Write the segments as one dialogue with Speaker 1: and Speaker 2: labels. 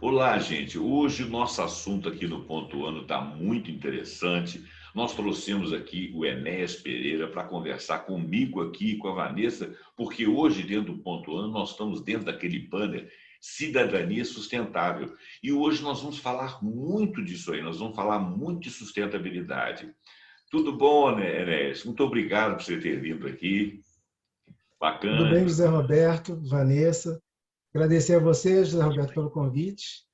Speaker 1: Olá, gente. Hoje o nosso assunto aqui no Pontuando está muito interessante. Nós trouxemos aqui o Enéas Pereira para conversar comigo aqui, com a Vanessa, porque hoje, dentro do Pontuando, nós estamos dentro daquele banner Cidadania Sustentável. E hoje nós vamos falar muito disso aí, nós vamos falar muito de sustentabilidade. Tudo bom, né, Enéas? Muito obrigado por você ter vindo aqui.
Speaker 2: Tudo
Speaker 1: Bacana.
Speaker 2: bem, José Roberto, Vanessa? Agradecer a você, José Roberto, pelo convite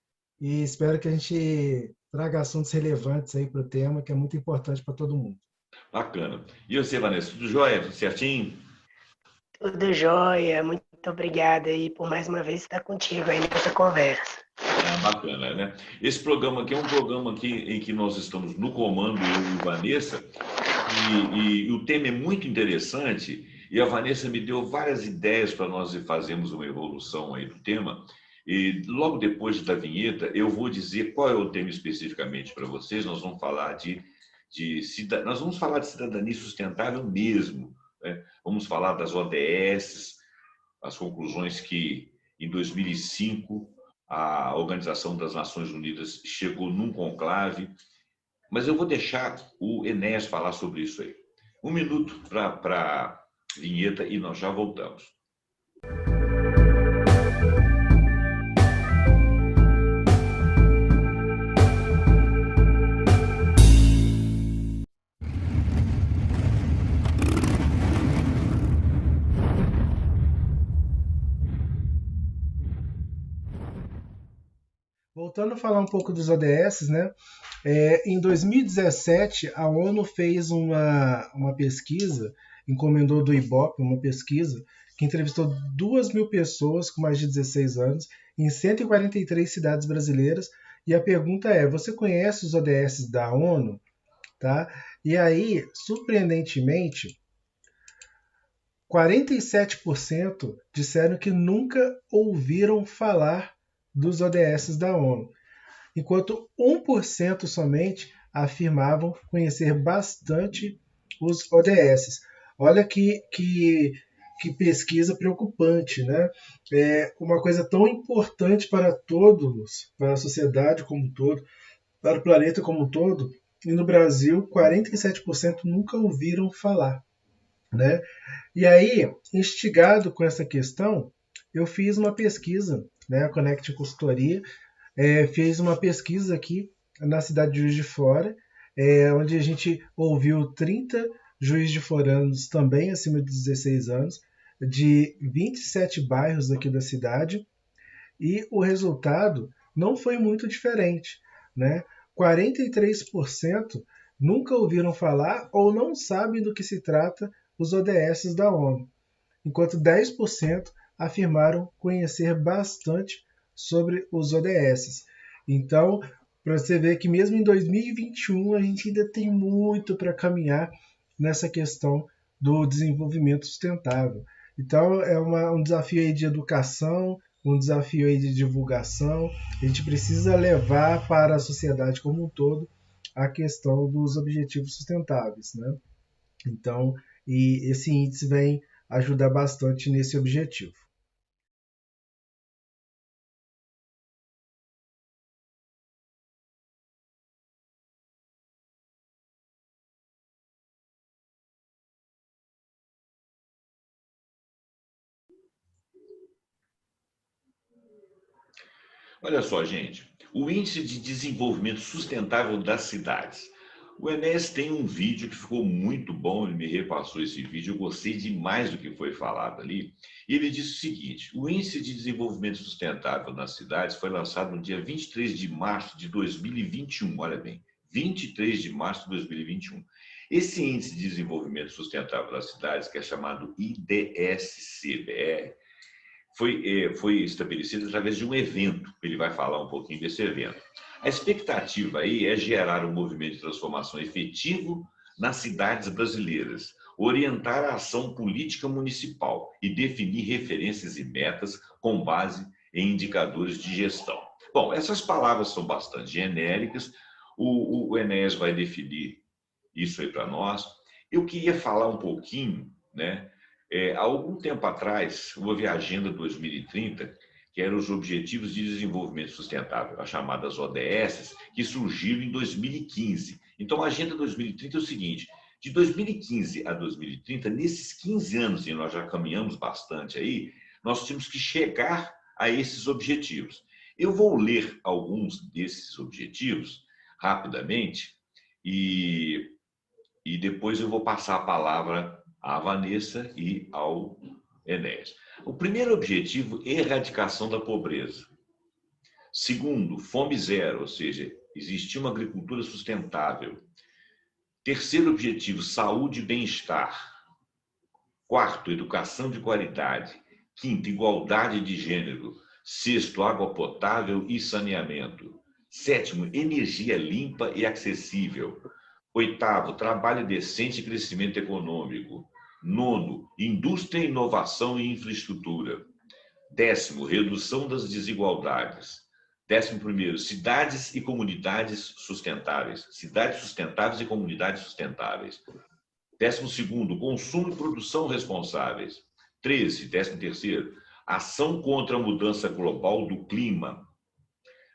Speaker 2: e espero que a gente traga assuntos relevantes aí para o tema, que é muito importante para todo mundo.
Speaker 1: Bacana. E você, Vanessa, tudo jóia? Tudo certinho?
Speaker 3: Tudo jóia, muito obrigada aí por mais uma vez estar contigo aí nessa conversa.
Speaker 1: Ah, bacana, né? Esse programa aqui é um programa aqui em que nós estamos no comando, eu e Vanessa, e o tema é muito interessante, e a Vanessa me deu várias ideias para nós fazermos uma evolução aí do tema. E logo depois da vinheta, eu vou dizer qual é o tema especificamente para vocês. Nós vamos falar nós vamos falar de cidadania sustentável mesmo, né? Vamos falar das ODS, as conclusões que, em 2005, a Organização das Nações Unidas chegou num conclave, mas eu vou deixar o Enéas falar sobre isso aí. Um minuto para a vinheta e nós já voltamos.
Speaker 2: Voltando a falar um pouco dos ODS, né? Em 2017, a ONU fez uma pesquisa, encomendou do IBOP uma pesquisa, que entrevistou 2.000 pessoas com mais de 16 anos em 143 cidades brasileiras. E a pergunta é: você conhece os ODS da ONU? Tá? E aí, surpreendentemente, 47% disseram que nunca ouviram falar dos ODS da ONU, enquanto 1% somente afirmavam conhecer bastante os ODS. Olha que pesquisa preocupante, né? É uma coisa tão importante para todos, para a sociedade como um todo, para o planeta como um todo, e no Brasil 47% nunca ouviram falar, né? E aí, instigado com essa questão, eu fiz uma pesquisa, né? A Connect Consultoria fez uma pesquisa aqui na cidade de Juiz de Fora, onde a gente ouviu 30 juiz de foranos também acima de 16 anos, de 27 bairros aqui da cidade, e o resultado não foi muito diferente, né? 43% nunca ouviram falar ou não sabem do que se trata os ODS da ONU, enquanto 10% afirmaram conhecer bastante sobre os ODS. Então, para você ver que mesmo em 2021 a gente ainda tem muito para caminhar nessa questão do desenvolvimento sustentável. Então, é um desafio aí de educação, um desafio aí de divulgação. A gente precisa levar para a sociedade como um todo a questão dos objetivos sustentáveis, né? Então, e esse índice vem ajudar bastante nesse objetivo.
Speaker 1: Olha só, gente, o Índice de Desenvolvimento Sustentável das Cidades. O Enéas tem um vídeo que ficou muito bom, ele me repassou esse vídeo, eu gostei demais do que foi falado ali. E ele disse o seguinte: o Índice de Desenvolvimento Sustentável nas Cidades foi lançado no dia 23 de março de 2021, olha bem, 23 de março de 2021. Esse Índice de Desenvolvimento Sustentável das Cidades, que é chamado IDSC-BR, foi estabelecido através de um evento. Ele vai falar um pouquinho desse evento. A expectativa aí é gerar um movimento de transformação efetivo nas cidades brasileiras, orientar a ação política municipal e definir referências e metas com base em indicadores de gestão. Bom, essas palavras são bastante genéricas, o Enéas vai definir isso aí para nós. Eu queria falar um pouquinho, né, Há algum tempo atrás, houve a Agenda 2030, que eram os Objetivos de Desenvolvimento Sustentável, as chamadas ODS, que surgiram em 2015. Então, a Agenda 2030 é o seguinte: de 2015 a 2030, nesses 15 anos, e nós já caminhamos bastante aí, nós temos que chegar a esses objetivos. Eu vou ler alguns desses objetivos rapidamente e depois eu vou passar a palavra à Vanessa e ao Enéas. O primeiro objetivo é erradicação da pobreza. Segundo, fome zero, ou seja, existir uma agricultura sustentável. Terceiro objetivo, saúde e bem-estar. Quarto, educação de qualidade. Quinto, igualdade de gênero. Sexto, água potável e saneamento. Sétimo, energia limpa e acessível. Oitavo, trabalho decente e crescimento econômico. Nono, indústria, inovação e infraestrutura. Décimo, redução das desigualdades. 11º, cidades e comunidades sustentáveis. Cidades sustentáveis e comunidades sustentáveis. 12º, consumo e produção responsáveis. 13º, ação contra a mudança global do clima.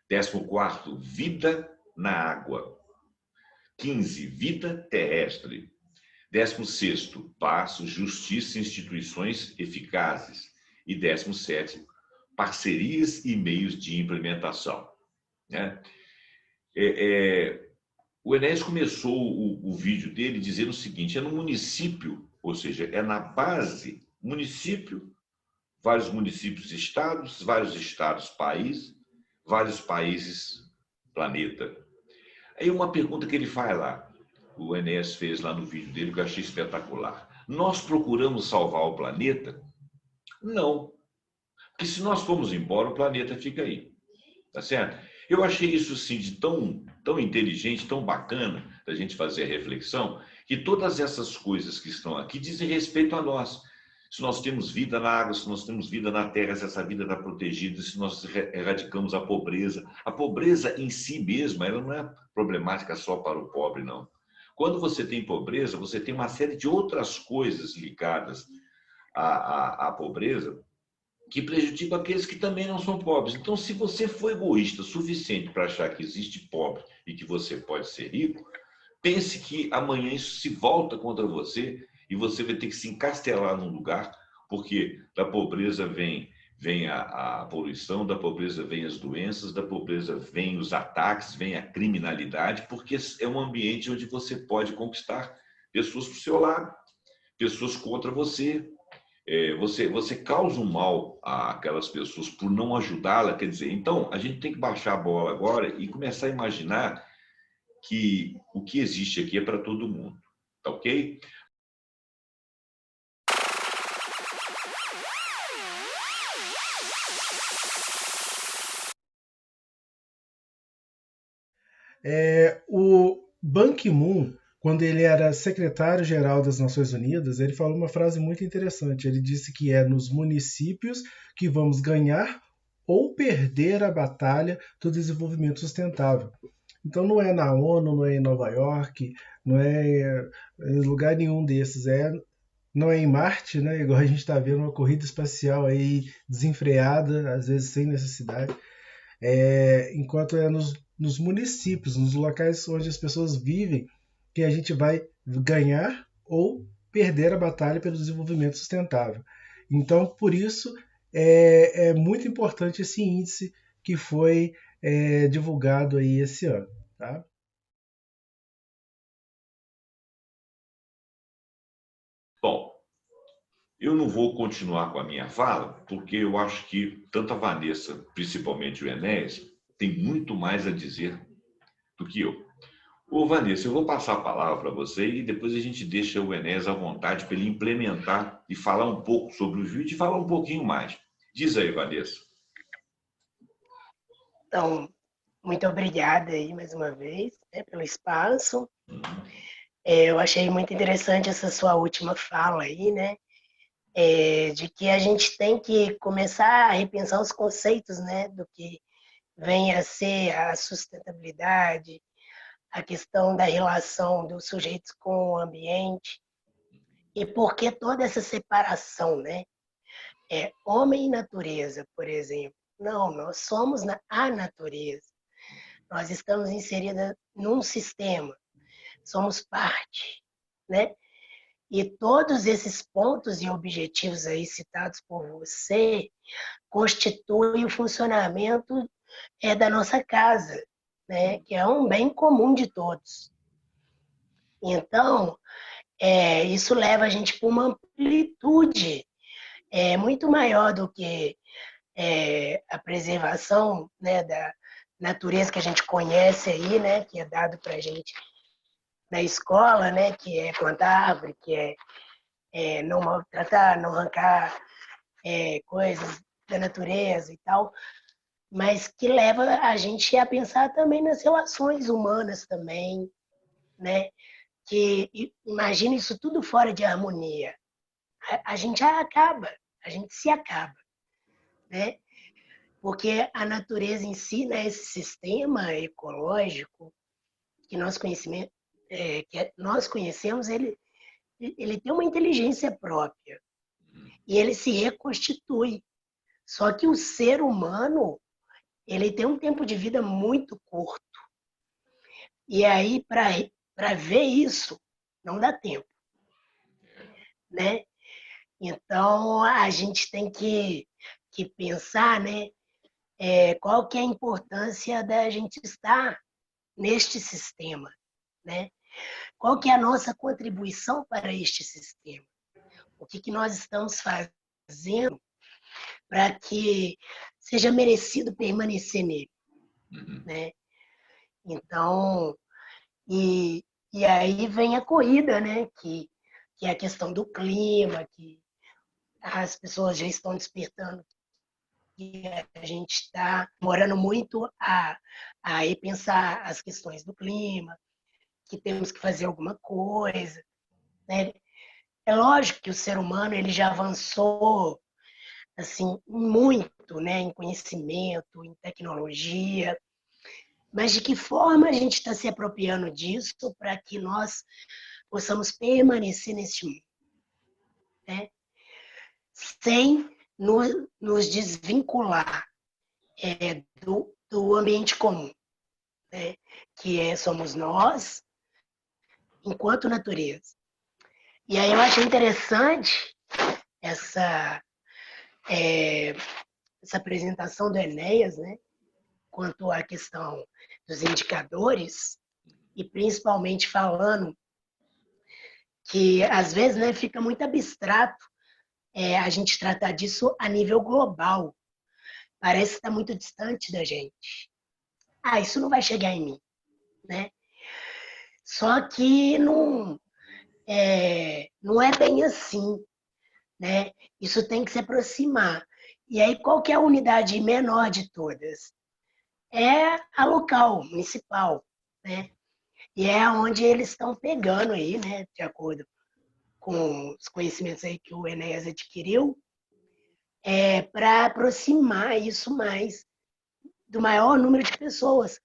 Speaker 1: 14º, vida na água. 15, vida terrestre. 16º, paz, justiça e instituições eficazes. E 17º, parcerias e meios de implementação. Né? O Enéas começou o vídeo dele dizendo o seguinte: é no município, ou seja, é na base, município, vários municípios estados, vários estados país, vários países planeta. Aí uma pergunta que ele faz lá, o Enéas fez lá no vídeo dele, que eu achei espetacular. Nós procuramos salvar o planeta? Não. Porque se nós formos embora, o planeta fica aí. Tá certo? Eu achei isso assim de tão inteligente, tão bacana da gente fazer a reflexão, que todas essas coisas que estão aqui dizem respeito a nós. Se nós temos vida na água, se nós temos vida na terra, se essa vida está protegida, se nós erradicamos a pobreza. A pobreza em si mesma, ela não é problemática só para o pobre, não. Quando você tem pobreza, você tem uma série de outras coisas ligadas à pobreza que prejudicam aqueles que também não são pobres. Então, se você for egoísta o suficiente para achar que existe pobre e que você pode ser rico, pense que amanhã isso se volta contra você e você vai ter que se encastelar num lugar, porque da pobreza vem a poluição, da pobreza vem as doenças, da pobreza vem os ataques, vem a criminalidade, porque é um ambiente onde você pode conquistar pessoas para o seu lado, pessoas contra você. Você causa um mal àquelas pessoas por não ajudá-la, quer dizer, então a gente tem que baixar a bola agora e começar a imaginar que o que existe aqui é para todo mundo, tá ok?
Speaker 2: O Ban Ki-moon, quando ele era secretário-geral das Nações Unidas, ele falou uma frase muito interessante. Ele disse que é nos municípios que vamos ganhar ou perder a batalha do desenvolvimento sustentável. Então não é na ONU, não é em Nova York, não é em lugar nenhum desses. Não é em Marte, né? Igual a gente está vendo uma corrida espacial aí desenfreada, às vezes sem necessidade. Enquanto é nos municípios, nos locais onde as pessoas vivem, que a gente vai ganhar ou perder a batalha pelo desenvolvimento sustentável. Então, por isso, é muito importante esse índice que foi divulgado aí esse ano. Tá?
Speaker 1: Bom, eu não vou continuar com a minha fala, porque eu acho que tanto a Vanessa, principalmente o Enéas, tem muito mais a dizer do que eu. Ô, Vanessa, eu vou passar a palavra para você e depois a gente deixa o Enéas à vontade para ele implementar e falar um pouco sobre o vídeo e falar um pouquinho mais. Diz aí, Vanessa.
Speaker 3: Então, muito obrigada aí mais uma vez, né, pelo espaço. Eu achei muito interessante essa sua última fala aí, né? De que a gente tem que começar a repensar os conceitos, né, do que vem a ser a sustentabilidade, a questão da relação dos sujeitos com o ambiente. E por que toda essa separação, né? Homem e natureza, por exemplo. Não, nós somos a natureza. Nós estamos inseridas num sistema, somos parte, né? E todos esses pontos e objetivos aí citados por você constituem o funcionamento da nossa casa, né? Que é um bem comum de todos. Então, isso leva a gente para uma amplitude muito maior do que a preservação, né, da natureza que a gente conhece aí, né, que é dado para a gente na escola, né, que é plantar árvore, que não maltratar, não arrancar coisas da natureza e tal, mas que leva a gente a pensar também nas relações humanas também, né? Que imagina isso tudo fora de harmonia. A gente acaba, a gente se acaba, né? Porque a natureza em si, né, esse sistema ecológico que nós conhecemos, ele tem uma inteligência própria e ele se reconstitui. Só que o ser humano, ele tem um tempo de vida muito curto. E aí, para ver isso, não dá tempo, né? Então, a gente tem que pensar, né, qual que é a importância da gente estar neste sistema, né? Qual que é a nossa contribuição para este sistema? O que nós estamos fazendo para que seja merecido permanecer nele, né? Então, e aí vem a corrida, né? Que é a questão do clima, que as pessoas já estão despertando, que a gente está demorando muito a repensar as questões do clima, que temos que fazer alguma coisa, né? É lógico que o ser humano ele já avançou assim muito, né, em conhecimento, em tecnologia, mas de que forma a gente está se apropriando disso para que nós possamos permanecer neste mundo, né? Sem nos desvincular do ambiente comum, né? Que somos nós, enquanto natureza. E aí eu achei interessante essa, essa apresentação do Enéas, né? Quanto à questão dos indicadores, e principalmente falando que às vezes, né, fica muito abstrato a gente tratar disso a nível global. Parece estar muito distante da gente. Ah, isso não vai chegar em mim, né? Só que não é bem assim, né? Isso tem que se aproximar. E aí, qual que é a unidade menor de todas? É a local, municipal, né? E é onde eles estão pegando aí, né? De acordo com os conhecimentos aí que o Enéas adquiriu, para aproximar isso mais do maior número de pessoas.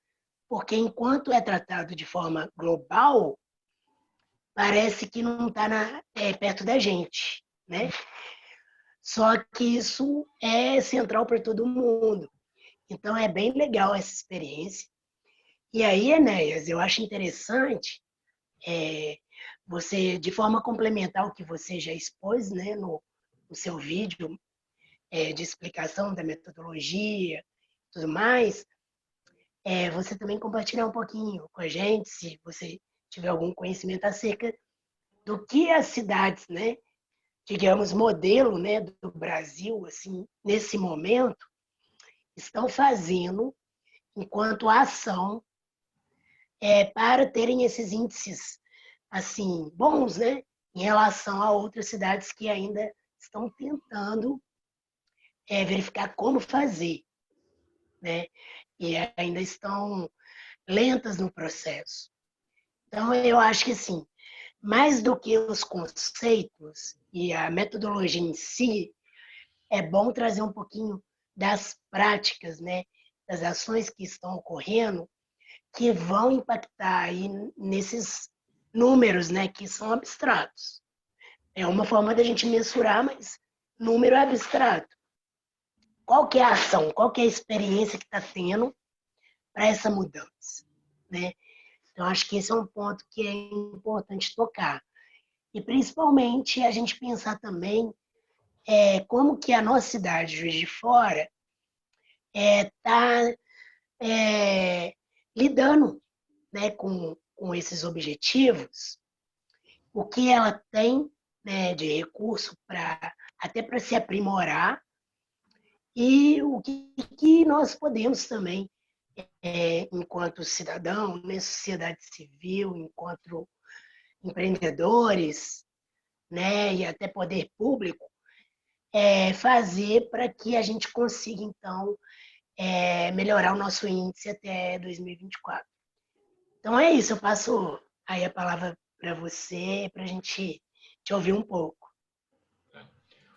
Speaker 3: Porque enquanto é tratado de forma global, parece que não está perto da gente, né? Só que isso é central para todo mundo. Então é bem legal essa experiência. E aí, Enéas, eu acho interessante você, de forma complementar o que você já expôs, né, no seu vídeo de explicação da metodologia e tudo mais, você também compartilhar um pouquinho com a gente, se você tiver algum conhecimento acerca do que as cidades, né, digamos, modelo, né, do Brasil, assim, nesse momento, estão fazendo enquanto ação para terem esses índices assim bons, né, em relação a outras cidades que ainda estão tentando verificar como fazer, né, e ainda estão lentas no processo. Então, eu acho que assim, mais do que os conceitos e a metodologia em si, é bom trazer um pouquinho das práticas, né, das ações que estão ocorrendo, que vão impactar aí nesses números, né, que são abstratos. É uma forma da gente mensurar, mas número é abstrato. Qual que é a ação? Qual que é a experiência que está tendo para essa mudança, né? Então, acho que esse é um ponto que é importante tocar. E, principalmente, a gente pensar também como que a nossa cidade, Juiz de Fora, está lidando, né, com esses objetivos, o que ela tem, né, de recurso até para se aprimorar e o que nós podemos também, enquanto cidadão, né, sociedade civil, enquanto empreendedores, né, e até poder público, fazer para que a gente consiga, então, melhorar o nosso índice até 2024. Então é isso, eu passo aí a palavra para você, para a gente te ouvir um pouco.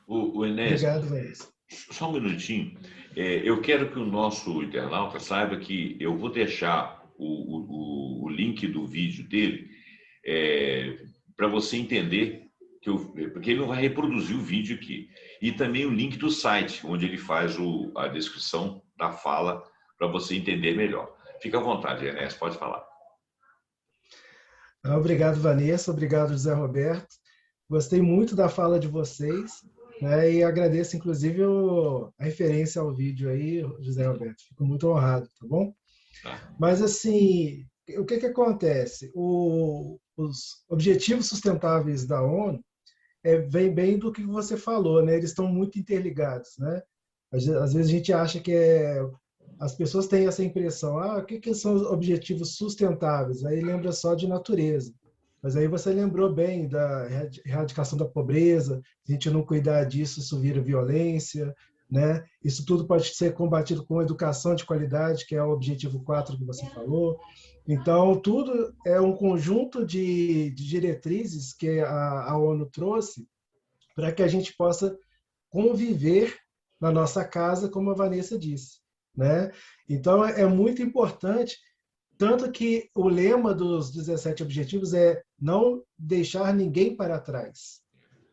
Speaker 1: O Enéas,
Speaker 2: Obrigado, Vanessa.
Speaker 1: só um minutinho. Eu quero que o nosso internauta saiba que eu vou deixar o link do vídeo dele para você entender, porque ele não vai reproduzir o vídeo aqui. E também o link do site, onde ele faz a descrição da fala, para você entender melhor. Fica à vontade, Enéas, pode falar.
Speaker 2: Obrigado, Vanessa. Obrigado, José Roberto. Gostei muito da fala de vocês, né? E agradeço, inclusive, a referência ao vídeo aí, José Roberto. Fico muito honrado, tá bom? Mas, assim, o que acontece? Os Objetivos Sustentáveis da ONU vem bem do que você falou, né? Eles estão muito interligados, né? Às vezes a gente acha que as pessoas têm essa impressão, o que são os objetivos sustentáveis? Aí lembra só de natureza. Mas aí você lembrou bem da erradicação da pobreza, se a gente não cuidar disso, isso vira violência, né? Isso tudo pode ser combatido com educação de qualidade, que é o objetivo 4 que você falou. Então, tudo é um conjunto de diretrizes que a ONU trouxe para que a gente possa conviver na nossa casa, como a Vanessa disse, né? Então, é muito importante, tanto que o lema dos 17 objetivos é não deixar ninguém para trás.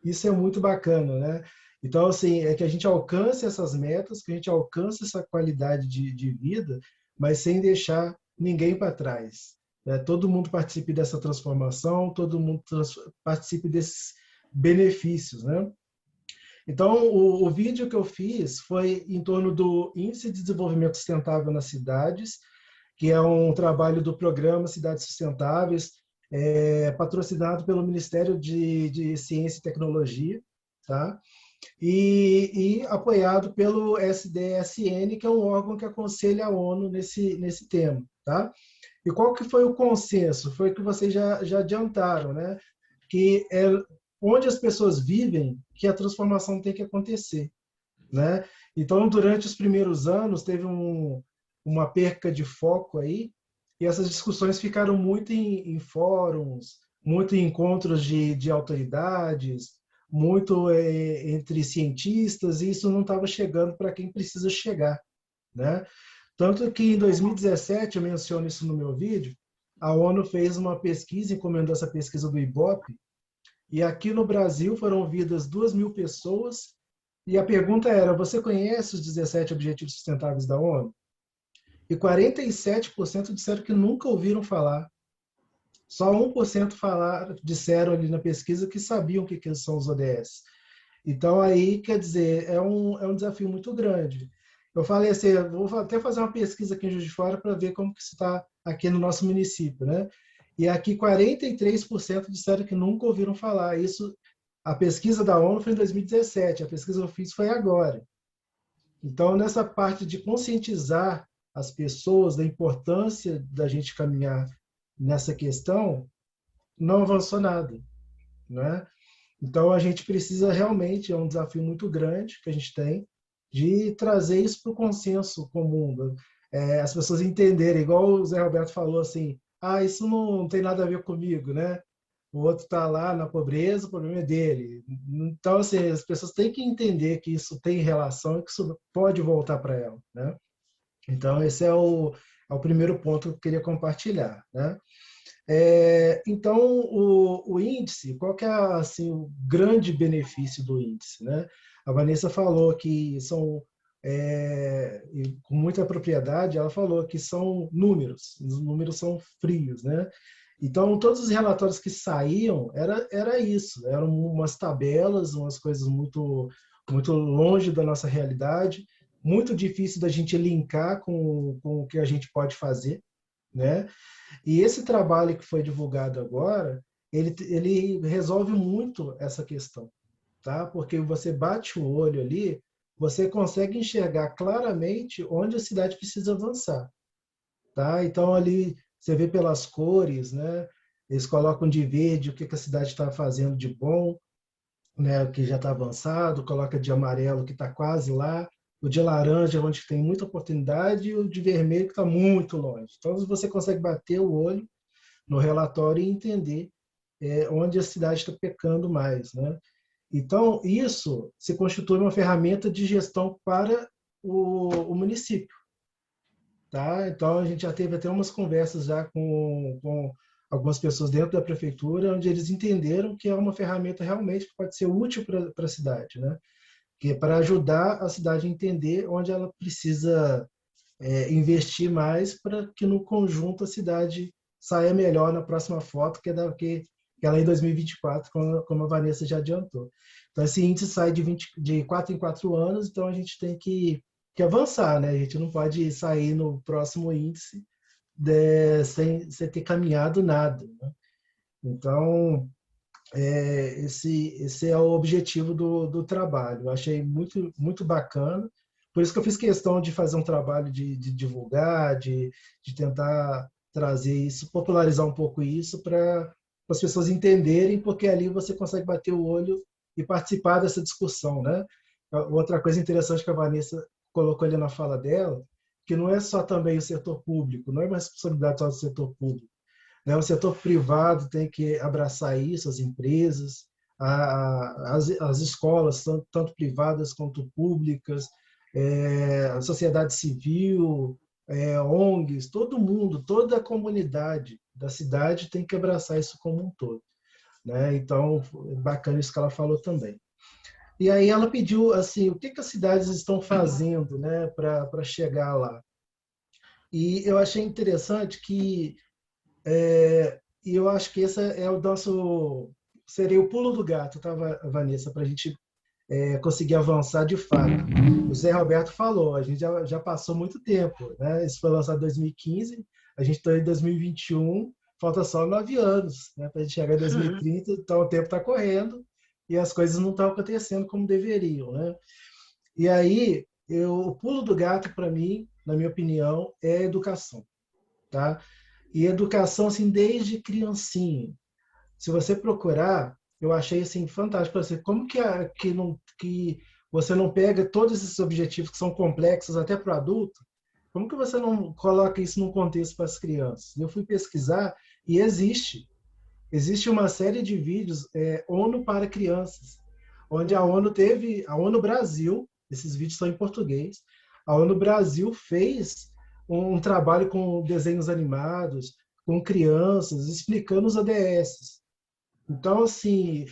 Speaker 2: Isso é muito bacana, né? Então, assim, é que a gente alcance essas metas, que a gente alcance essa qualidade de vida, mas sem deixar ninguém para trás, né? Todo mundo participe dessa transformação, todo mundo participe desses benefícios, né? Então, o vídeo que eu fiz foi em torno do Índice de Desenvolvimento Sustentável nas Cidades, que é um trabalho do programa Cidades Sustentáveis, patrocinado pelo Ministério de Ciência e Tecnologia, tá? E apoiado pelo SDSN, que é um órgão que aconselha a ONU nesse tema, tá? E qual que foi o consenso? Foi o que vocês já adiantaram, né? Que é onde as pessoas vivem que a transformação tem que acontecer, né? Então, durante os primeiros anos, teve uma perca de foco aí, e essas discussões ficaram muito em fóruns, muito em encontros de autoridades, muito entre cientistas, e isso não estava chegando para quem precisa chegar, né? Tanto que em 2017, eu menciono isso no meu vídeo, a ONU fez uma pesquisa, encomendou essa pesquisa do IBOP, e aqui no Brasil foram ouvidas 2.000 pessoas, e a pergunta era, você conhece os 17 Objetivos Sustentáveis da ONU? E 47% disseram que nunca ouviram falar. Só 1% disseram ali na pesquisa que sabiam o que são os ODS. Então, aí, quer dizer, é um desafio muito grande. Eu falei assim, vou até fazer uma pesquisa aqui em Juiz de Fora para ver como que isso está aqui no nosso município, né? E aqui 43% disseram que nunca ouviram falar. Isso, a pesquisa da ONU foi em 2017, a pesquisa que eu fiz foi agora. Então, nessa parte de conscientizar as pessoas da importância da gente caminhar nessa questão, não avançou nada, né? Então, a gente precisa realmente, é um desafio muito grande que a gente tem, de trazer isso para o consenso comum. As pessoas entenderem, igual o Zé Roberto falou assim, isso não tem nada a ver comigo, né? O outro está lá na pobreza, o problema é dele. Então, assim, as pessoas têm que entender que isso tem relação e que isso pode voltar para ela, né? Então, esse é o primeiro ponto que eu queria compartilhar, né? Então, o índice, qual que é assim, o grande benefício do índice, né? A Vanessa falou que são, e com muita propriedade, ela falou que são números, os números são frios, né? Então, todos os relatórios que saíam, era isso, eram umas tabelas, umas coisas muito longe da nossa realidade, muito difícil da gente linkar com o que a gente pode fazer, né? E esse trabalho que foi divulgado agora, ele resolve muito essa questão, tá? Porque você bate o olho ali, você consegue enxergar claramente onde a cidade precisa avançar, tá? Então ali você vê pelas cores, né? Eles colocam de verde o que a cidade está fazendo de bom, né? O que já está avançado, coloca de amarelo que está quase lá, o de laranja onde tem muita oportunidade e o de vermelho que está muito longe. Então você consegue bater o olho no relatório e entender onde a cidade está pecando mais, né? Então, isso se constitui uma ferramenta de gestão para o município, tá? Então, a gente já teve até umas conversas já com algumas pessoas dentro da prefeitura, onde eles entenderam que é uma ferramenta realmente que pode ser útil para a cidade, né? Que é para ajudar a cidade a entender onde ela precisa investir mais para que no conjunto a cidade saia melhor na próxima foto, que ela é em 2024, como a Vanessa já adiantou. Então, esse índice sai de 4 em 4 anos, então a gente tem que avançar, né? A gente não pode sair no próximo índice sem ter caminhado nada, né? Então, esse é o objetivo do trabalho. Eu achei muito bacana. Por isso que eu fiz questão de fazer um trabalho de divulgar, de tentar trazer isso, popularizar um pouco isso para as pessoas entenderem, porque ali você consegue bater o olho e participar dessa discussão, né? Outra coisa interessante que a Vanessa colocou ali na fala dela, que não é só também o setor público, não é uma responsabilidade só do setor público, né? O setor privado tem que abraçar isso, as empresas, as escolas, tanto privadas quanto públicas, a sociedade civil, ONGs, todo mundo, toda a comunidade da cidade tem que abraçar isso como um todo, né? Então, bacana isso que ela falou também. E aí ela pediu assim, o que as cidades estão fazendo, né, para chegar lá. E eu achei interessante que e eu acho que esse é o nosso seria o pulo do gato, tá, Vanessa, para a gente conseguir avançar de fato. O Zé Roberto falou, a gente já passou muito tempo, né? Isso foi lançado em 2015, a gente está em 2021, falta só 9 anos, né, para a gente chegar em 2030, então o tempo está correndo e as coisas não estão acontecendo como deveriam, né? E aí, o pulo do gato, para mim, na minha opinião, é a educação, tá? E educação, assim, desde criancinha. Se você procurar, eu achei, assim, fantástico para você. Como que você não pega todos esses objetivos que são complexos até para o adulto, como que você não coloca isso num contexto para as crianças? Eu fui pesquisar e existe uma série de vídeos ONU para crianças, onde a ONU Brasil, esses vídeos são em português, a ONU Brasil fez um trabalho com desenhos animados, com crianças, explicando os ODS. Então, assim,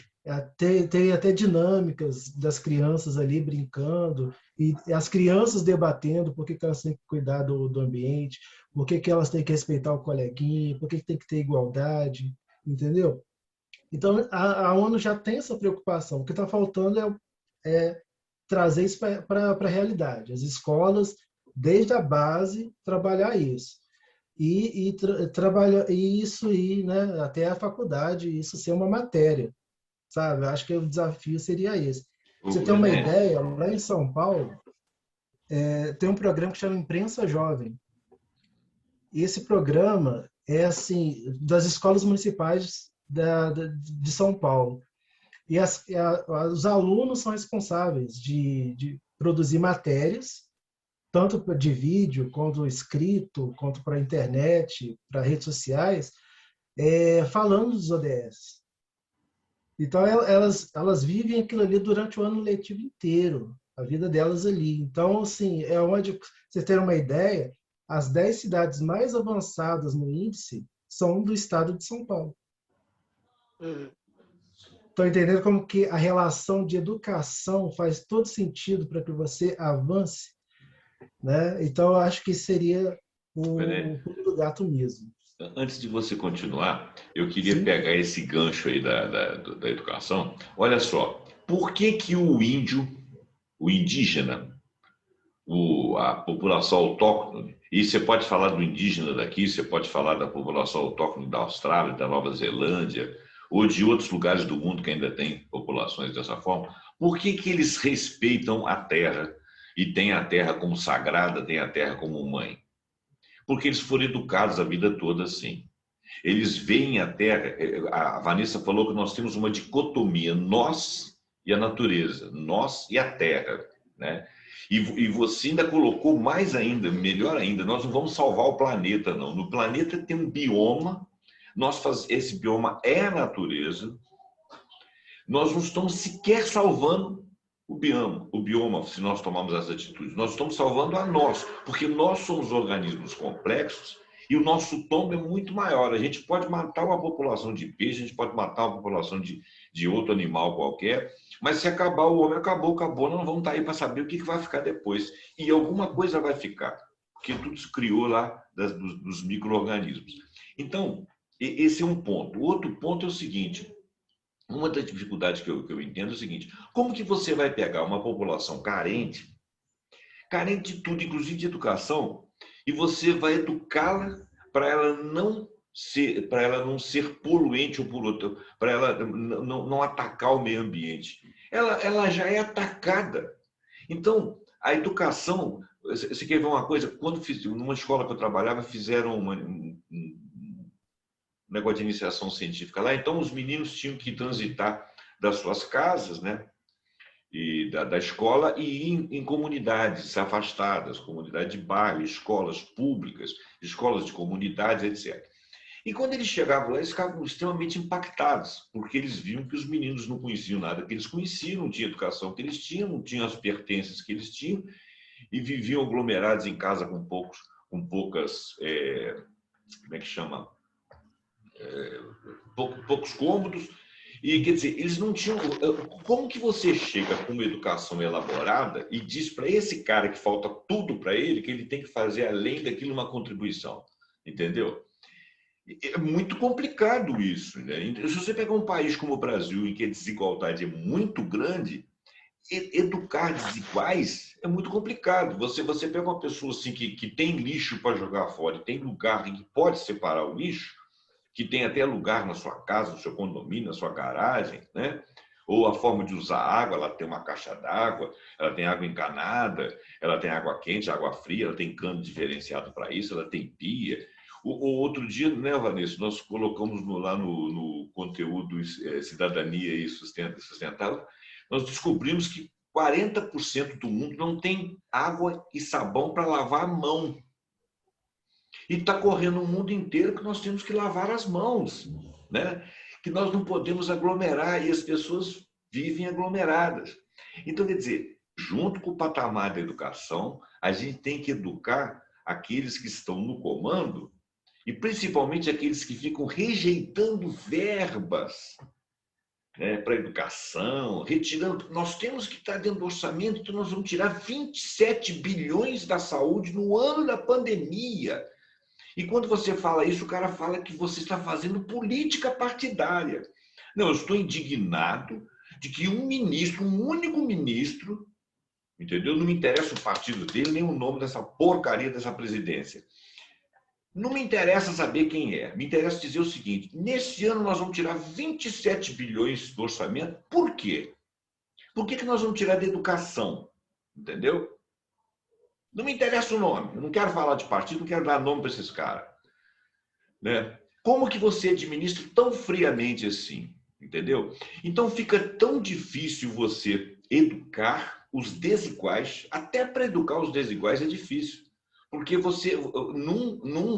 Speaker 2: tem até dinâmicas das crianças ali brincando, e as crianças debatendo por que elas têm que cuidar do ambiente, por que elas têm que respeitar o coleguinha, por que tem que ter igualdade, entendeu? Então, a ONU já tem essa preocupação. O que está faltando é trazer isso para a realidade. As escolas, desde a base, trabalhar isso. Trabalhar isso ir, né, até a faculdade, isso ser uma matéria, sabe? Eu acho que o desafio seria esse. Pra você ter uma ideia, lá em São Paulo, tem um programa que chama Imprensa Jovem. E esse programa é assim das escolas municipais de São Paulo. E os alunos são responsáveis de produzir matérias, tanto de vídeo, quanto escrito, quanto para a internet, para redes sociais, falando dos ODS. Então, elas vivem aquilo ali durante o ano letivo inteiro, a vida delas ali. Então, assim, é onde, vocês terem uma ideia, as 10 cidades mais avançadas no índice são do estado de São Paulo.
Speaker 3: Uhum.
Speaker 2: Estou entendendo como que a relação de educação faz todo sentido para que você avance, né? Então, eu acho que seria o pulo do gato mesmo.
Speaker 1: Antes de você continuar, eu queria
Speaker 2: Sim?
Speaker 1: pegar esse gancho aí da educação. Olha só, por que que o índio, o indígena, a população autóctone, e você pode falar do indígena daqui, você pode falar da população autóctone da Austrália, da Nova Zelândia, ou de outros lugares do mundo que ainda tem populações dessa forma, por que que eles respeitam a terra e têm a terra como sagrada, têm a terra como mãe? Porque eles foram educados a vida toda assim. Eles veem a terra, a Vanessa falou que nós temos uma dicotomia, nós e a natureza, nós e a terra, né? E você ainda colocou mais ainda, melhor ainda, nós não vamos salvar o planeta, não. No planeta tem um bioma, esse bioma é a natureza, nós não estamos sequer salvando o bioma, se nós tomarmos as atitudes. Nós estamos salvando a nós, porque nós somos organismos complexos e o nosso tombo é muito maior. A gente pode matar uma população de peixe, a gente pode matar uma população de outro animal qualquer, mas se acabar o homem, acabou, acabou, nós não vamos estar aí para saber o que vai ficar depois. E alguma coisa vai ficar, porque tudo se criou lá dos micro-organismos. Então, esse é um ponto. O outro ponto é o seguinte: uma das dificuldades que eu entendo é o seguinte: como que você vai pegar uma população carente, carente de tudo, inclusive de educação, e você vai educá-la para ela não ser poluente ou poluente, para ela não atacar o meio ambiente? Ela já é atacada. Então, a educação, você quer ver uma coisa? Quando numa escola que eu trabalhava, fizeram negócio de iniciação científica lá, então os meninos tinham que transitar das suas casas, né, e da escola e ir em comunidades afastadas, comunidade de bairro, escolas públicas, escolas de comunidades, etc. E quando eles chegavam lá, eles ficavam extremamente impactados, porque eles viam que os meninos não conheciam nada que eles conheciam, não tinham educação que eles tinham, não tinham as pertences que eles tinham, e viviam aglomerados em casa com poucas, como é que chama? Poucos cômodos, e quer dizer, eles não tinham. Como que você chega com uma educação elaborada e diz para esse cara que falta tudo para ele, que ele tem que fazer além daquilo uma contribuição? Entendeu? É muito complicado isso, né? Se você pegar um país como o Brasil, em que a desigualdade é muito grande, educar desiguais é muito complicado. Você pega uma pessoa assim que tem lixo para jogar fora, e tem lugar em que pode separar o lixo, que tem até lugar na sua casa, no seu condomínio, na sua garagem, né? Ou a forma de usar água, ela tem uma caixa d'água, ela tem água encanada, ela tem água quente, água fria, ela tem cano diferenciado para isso, ela tem pia. O outro dia, né, Vanessa, nós colocamos lá no conteúdo Cidadania e Sustentável, nós descobrimos que 40% do mundo não tem água e sabão para lavar a mão. E está correndo o mundo inteiro que nós temos que lavar as mãos, né? Que nós não podemos aglomerar e as pessoas vivem aglomeradas. Então, quer dizer, junto com o patamar da educação, a gente tem que educar aqueles que estão no comando e principalmente aqueles que ficam rejeitando verbas, né, para a educação, retirando. Nós temos que estar dentro do orçamento, então nós vamos tirar 27 bilhões da saúde no ano da pandemia. E quando você fala isso, o cara fala que você está fazendo política partidária. Não, eu estou indignado de que um ministro, um único ministro, entendeu? Não me interessa o partido dele, nem o nome dessa porcaria dessa presidência. Não me interessa saber quem é. Me interessa dizer o seguinte: nesse ano nós vamos tirar 27 bilhões do orçamento. Por quê? Por que nós vamos tirar da educação? Entendeu? Não me interessa o nome. Eu não quero falar de partido, não quero dar nome para esses caras. Né? Como que você administra tão friamente assim? Entendeu? Então fica tão difícil você educar os desiguais, até para educar os desiguais é difícil. Porque você,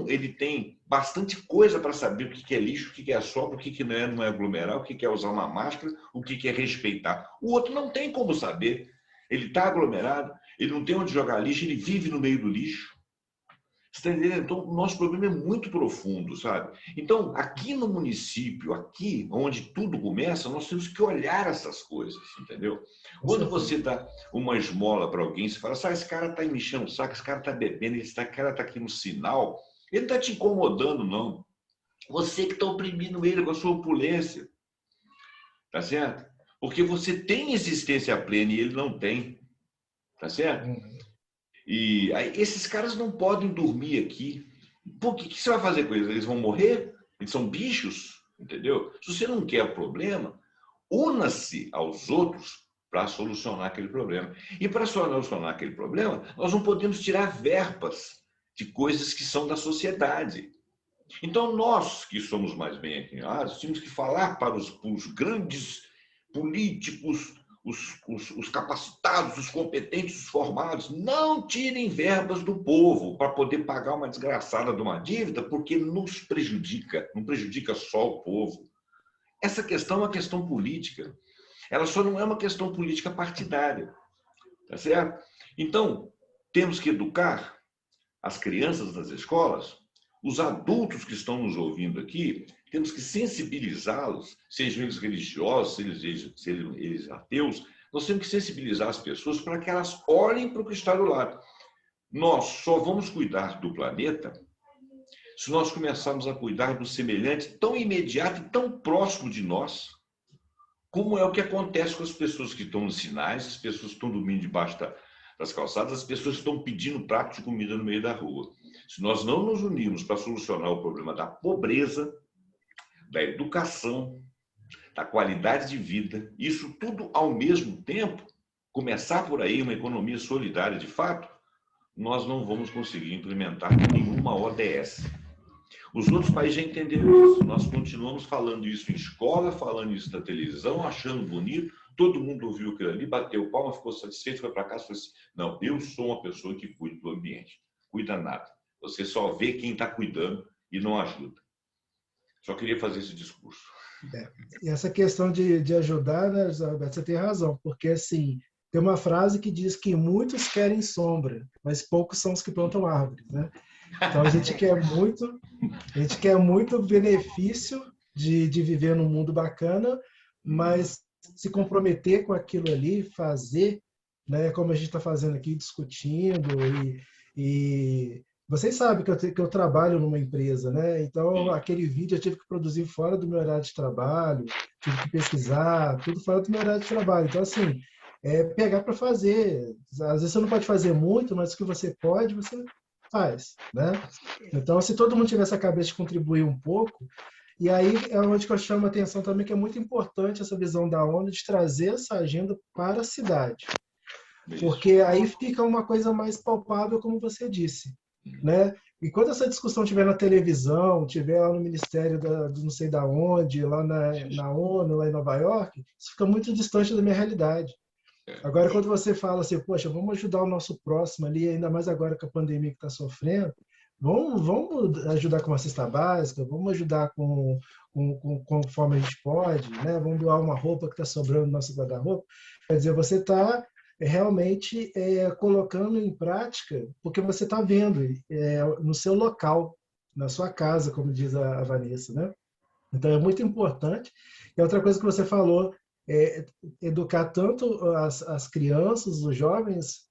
Speaker 1: ele tem bastante coisa para saber o que é lixo, o que é sobra, o que não é aglomerar, o que é usar uma máscara, o que é respeitar. O outro não tem como saber. Ele está aglomerado, ele não tem onde jogar lixo, ele vive no meio do lixo. Você está entendendo? Então, o nosso problema é muito profundo, sabe? Então, aqui no município, aqui onde tudo começa, nós temos que olhar essas coisas, entendeu?
Speaker 2: Com
Speaker 1: Quando
Speaker 2: certeza.
Speaker 1: você dá uma esmola para alguém, você fala, sabe, esse cara está me enchendo o saco, esse cara está bebendo, esse cara está aqui no sinal, ele não está te incomodando, não. Você que está oprimindo ele com a sua opulência, tá certo? Porque você tem existência plena e ele não tem, tá certo?
Speaker 2: Uhum.
Speaker 1: E aí, esses caras não podem dormir aqui. Por que você vai fazer com eles? Eles vão morrer? Eles são bichos, entendeu? Se você não quer problema, una-se aos outros para solucionar aquele problema. E para solucionar aquele problema, nós não podemos tirar verbas de coisas que são da sociedade. Então, nós que somos mais bem alinhados, temos que falar para os grandes políticos, os capacitados, os competentes, os formados, não tirem verbas do povo para poder pagar uma desgraçada de uma dívida, porque nos prejudica, não prejudica só o povo. Essa questão é uma questão política. Ela só não é uma questão política partidária, tá certo? Então, temos que educar as crianças nas escolas, os adultos que estão nos ouvindo aqui, temos que sensibilizá-los, sejam eles religiosos, sejam eles ateus, nós temos que sensibilizar as pessoas para que elas olhem para o que está do lado. Nós só vamos cuidar do planeta se nós começarmos a cuidar do semelhante tão imediato e tão próximo de nós, como é o que acontece com as pessoas que estão nos sinais, as pessoas que estão dormindo debaixo das calçadas, as pessoas que estão pedindo prato de comida no meio da rua. Se nós não nos unirmos para solucionar o problema da pobreza, da educação, da qualidade de vida, isso tudo ao mesmo tempo, começar por aí uma economia solidária de fato, nós não vamos conseguir implementar nenhuma ODS. Os outros países já entenderam isso. Nós continuamos falando isso em escola, falando isso na televisão, achando bonito. Todo mundo ouviu aquilo ali, bateu palma, ficou satisfeito, foi para casa e falou assim, não, eu sou uma pessoa que cuida do ambiente. Cuida nada. Você só vê quem está cuidando e não ajuda. Só queria fazer esse discurso.
Speaker 2: E essa questão de ajudar, né, José Roberto, você tem razão, porque assim, tem uma frase que diz que muitos querem sombra, mas poucos são os que plantam árvores, né? Então a gente quer muito benefício de viver num mundo bacana, mas se comprometer com aquilo ali, fazer, né, como a gente está fazendo aqui, discutindo, e vocês sabem que eu trabalho numa empresa, né? Então aquele vídeo eu tive que produzir fora do meu horário de trabalho, tive que pesquisar, tudo fora do meu horário de trabalho. Então, assim, é pegar para fazer. Às vezes você não pode fazer muito, mas o que você pode, você faz, né? Então, se todo mundo tivesse a cabeça de contribuir um pouco, e aí é onde que eu chamo a atenção também, que é muito importante essa visão da ONU de trazer essa agenda para a cidade. Porque aí fica uma coisa mais palpável, como você disse, né? E quando essa discussão estiver na televisão, estiver lá no Ministério do não sei da onde, lá na ONU, lá em Nova York, isso fica muito distante da minha realidade. Agora, quando você fala assim, poxa, vamos ajudar o nosso próximo ali, ainda mais agora com a pandemia que está sofrendo, vamos ajudar com uma cesta básica, vamos ajudar conforme a gente pode, né? Vamos doar uma roupa que está sobrando no nosso guarda-roupa. Quer dizer, você está realmente colocando em prática porque você está vendo no seu local, na sua casa, como diz a Vanessa, né? Então, é muito importante. E outra coisa que você falou, educar tanto as crianças, os jovens,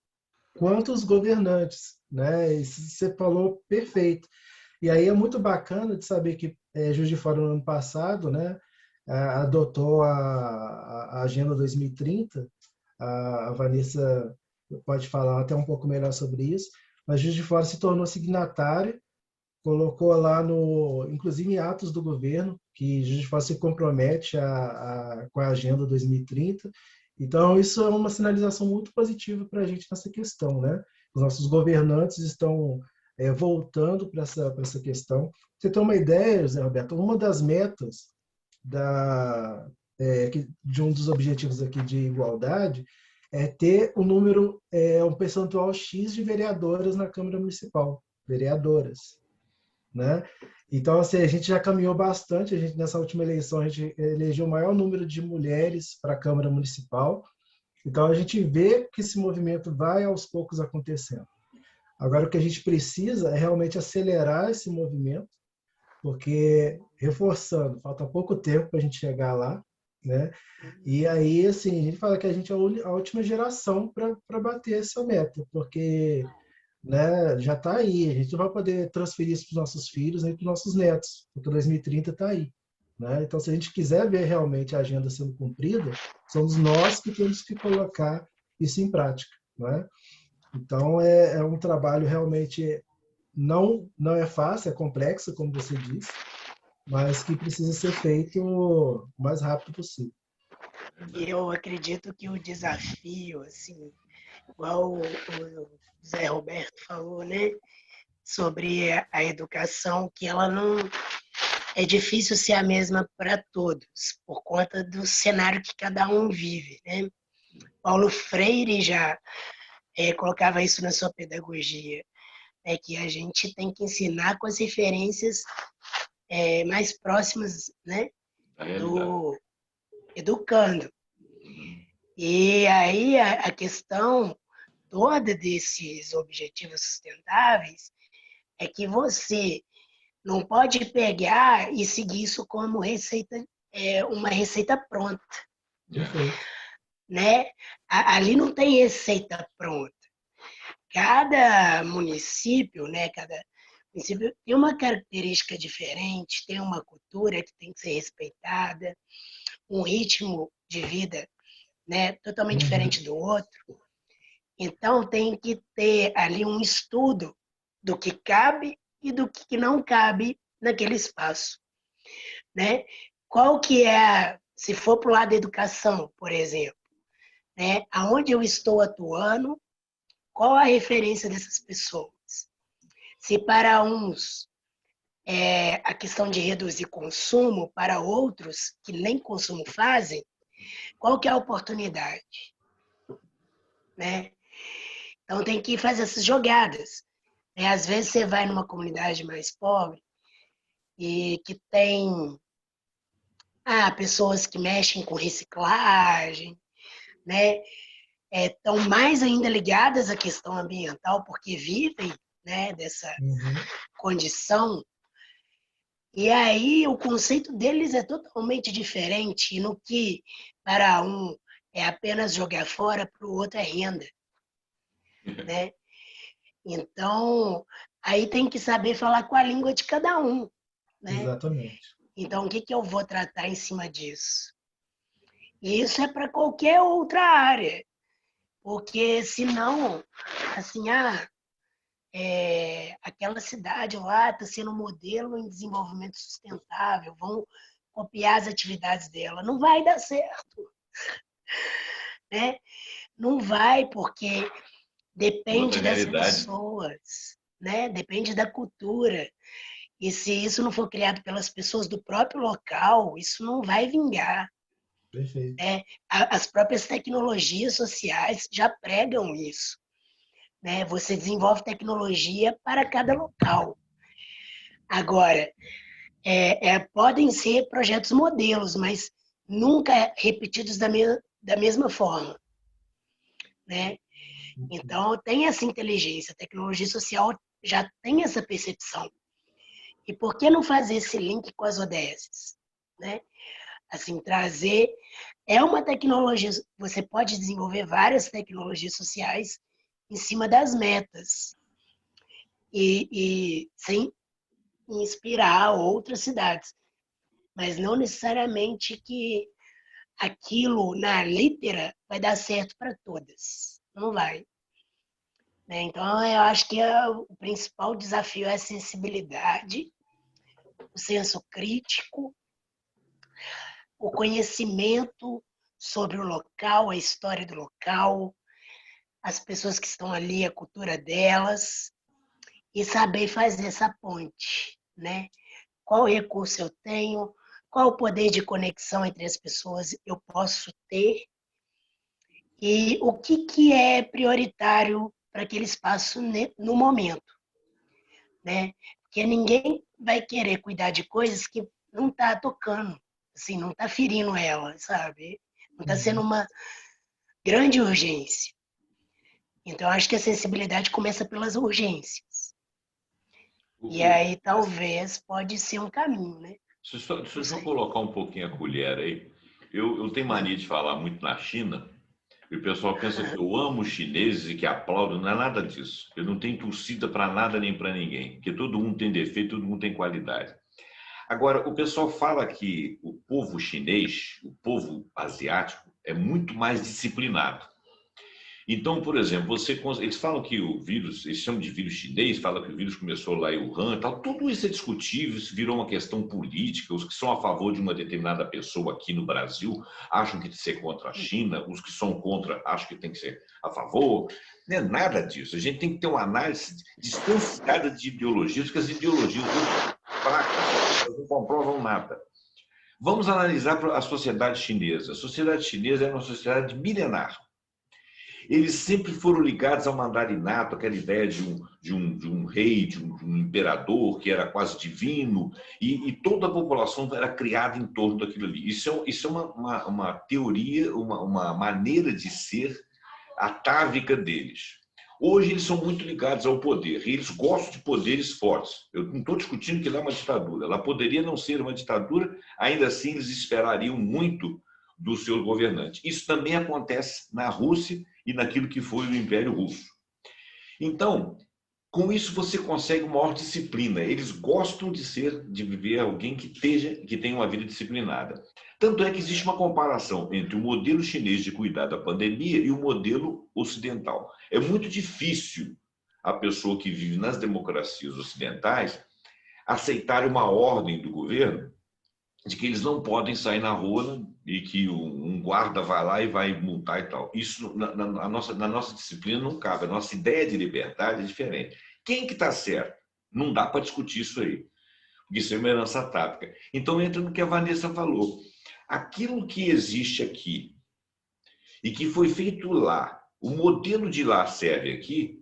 Speaker 2: quanto os governantes, né? Isso você falou perfeito. E aí é muito bacana de saber que Juiz de Fora, no ano passado, né, adotou a Agenda 2030. A Vanessa pode falar até um pouco melhor sobre isso, mas Juiz de Fora se tornou signatário, colocou lá inclusive em atos do governo, que Juiz de Fora se compromete com a Agenda 2030. Então, isso é uma sinalização muito positiva para a gente nessa questão, né? Os nossos governantes estão voltando para essa questão. Você tem uma ideia, Zé Roberto? Uma das metas de um dos objetivos aqui de igualdade é ter um percentual X de vereadoras na Câmara Municipal, vereadoras, né? Então, assim, a gente já caminhou bastante. Nessa última eleição, a gente elegeu o maior número de mulheres para a Câmara Municipal. Então, a gente vê que esse movimento vai aos poucos acontecendo. Agora, o que a gente precisa é realmente acelerar esse movimento, porque, reforçando, falta pouco tempo para a gente chegar lá, né? E aí, assim, a gente fala que a gente é a última geração para bater essa meta, porque, né, já está aí, a gente não vai poder transferir isso para os nossos filhos nem para os nossos netos, porque 2030 está aí. Né? Então, se a gente quiser ver realmente a agenda sendo cumprida, somos nós que temos que colocar isso em prática. Né? Então, é um trabalho realmente não é fácil, é complexo, como você disse, mas que precisa ser feito o mais rápido possível.
Speaker 3: E eu acredito que o desafio, assim, igual o Zé Roberto falou, né, sobre a educação, que ela não é difícil ser a mesma para todos, por conta do cenário que cada um vive, né? Paulo Freire já colocava isso na sua pedagogia, é que a gente tem que ensinar com as referências mais próximas, né,
Speaker 1: Da realidade.
Speaker 3: do educando.
Speaker 1: Uhum.
Speaker 3: E aí a questão toda desses objetivos sustentáveis é que você não pode pegar e seguir isso como receita, uma receita pronta,
Speaker 1: É.
Speaker 2: Perfeito.
Speaker 3: né? Ali não tem receita pronta. Cada município, né? Cada município tem uma característica diferente, tem uma cultura que tem que ser respeitada, um ritmo de vida, né? Totalmente
Speaker 2: Uhum.
Speaker 3: diferente do outro. Então tem que ter ali um estudo do que cabe e do que não cabe naquele espaço, né? Qual que é, se for para o lado da educação, por exemplo, né? Aonde eu estou atuando, qual a referência dessas pessoas? Se para uns a questão de reduzir consumo, para outros que nem consumo fazem, qual que é a oportunidade, né? Então tem que fazer essas jogadas. Né? Às vezes você vai numa comunidade mais pobre e que tem pessoas que mexem com reciclagem, né? Estão mais ainda ligadas à questão ambiental porque vivem, né, dessa
Speaker 2: Uhum.
Speaker 3: condição. E aí o conceito deles é totalmente diferente no que para um é apenas jogar fora, para o outro é renda, né? Então aí tem que saber falar com a língua de cada um, né?
Speaker 2: Exatamente.
Speaker 3: Então o que eu vou tratar em cima disso? E isso é para qualquer outra área, porque senão, assim, aquela cidade lá está sendo um modelo em desenvolvimento sustentável, vão copiar as atividades dela. Não vai dar certo, né? Não vai, porque
Speaker 1: Outra
Speaker 3: depende das
Speaker 1: realidade.
Speaker 3: pessoas, né? Depende da cultura. E se isso não for criado pelas pessoas do próprio local, isso não vai vingar.
Speaker 2: Perfeito.
Speaker 3: Né? As próprias tecnologias sociais já pregam isso. Né? Você desenvolve tecnologia para cada local. Agora, podem ser projetos modelos, mas nunca repetidos da mesma forma. Né? Então, tem essa inteligência, a tecnologia social já tem essa percepção. E por que não fazer esse link com as ODS? Né? Assim, trazer. É uma tecnologia, você pode desenvolver várias tecnologias sociais em cima das metas. E sem inspirar outras cidades. Mas não necessariamente que aquilo na litera vai dar certo para todas. Não vai. Né? Então, eu acho que o principal desafio é a sensibilidade, o senso crítico, o conhecimento sobre o local, a história do local, as pessoas que estão ali, a cultura delas, e saber fazer essa ponte, né? Qual recurso eu tenho, qual o poder de conexão entre as pessoas eu posso ter e o que é prioritário para aquele espaço no momento, né? Porque ninguém vai querer cuidar de coisas que não está tocando, assim, não está ferindo ela, sabe? Não está sendo
Speaker 2: Uhum.
Speaker 3: uma grande urgência. Então, acho que a sensibilidade começa pelas urgências. E
Speaker 1: O-
Speaker 3: aí, talvez, pode ser um caminho, né? Não
Speaker 1: Deixa eu
Speaker 3: sei.
Speaker 1: colocar um pouquinho a colher aí. Eu tenho mania de falar muito na China, e o pessoal pensa que eu amo os chineses e que aplaudo. Não é nada disso. Eu não tenho torcida para nada nem para ninguém, porque todo mundo tem defeito, todo mundo tem qualidade. Agora, o pessoal fala que o povo chinês, o povo asiático, é muito mais disciplinado. Então, por exemplo, eles falam que o vírus, eles chamam de vírus chinês, falam que o vírus começou lá em Wuhan e tal. Tudo isso é discutível, isso virou uma questão política. Os que são a favor de uma determinada pessoa aqui no Brasil acham que tem que ser contra a China, os que são contra acham que tem que ser a favor. Não é nada disso. A gente tem que ter uma análise distanciada de ideologias, porque as ideologias são fracas, elas não comprovam nada. Vamos analisar a sociedade chinesa. A sociedade chinesa é uma sociedade milenar. Eles sempre foram ligados ao mandarinato, aquela ideia de um rei, de um imperador que era quase divino, e toda a população era criada em torno daquilo ali. Isso é uma teoria, uma maneira de ser atávica deles. Hoje eles são muito ligados ao poder, e eles gostam de poderes fortes. Eu não estou discutindo que lá é uma ditadura, ela poderia não ser uma ditadura, ainda assim eles esperariam muito do seu governante. Isso também acontece na Rússia e naquilo que foi o Império Russo. Então, com isso você consegue uma maior disciplina. Eles gostam de viver alguém que tenha uma vida disciplinada. Tanto é que existe uma comparação entre o modelo chinês de cuidar da pandemia e o modelo ocidental. É muito difícil a pessoa que vive nas democracias ocidentais aceitar uma ordem do governo de que eles não podem sair na rua e que um guarda vai lá e vai multar e tal. Isso na nossa disciplina não cabe. A nossa ideia de liberdade é diferente. Quem que está certo? Não dá para discutir isso aí, porque isso é uma herança atávica. Então entra no que a Vanessa falou. Aquilo que existe aqui e que foi feito lá, o modelo de lá serve aqui.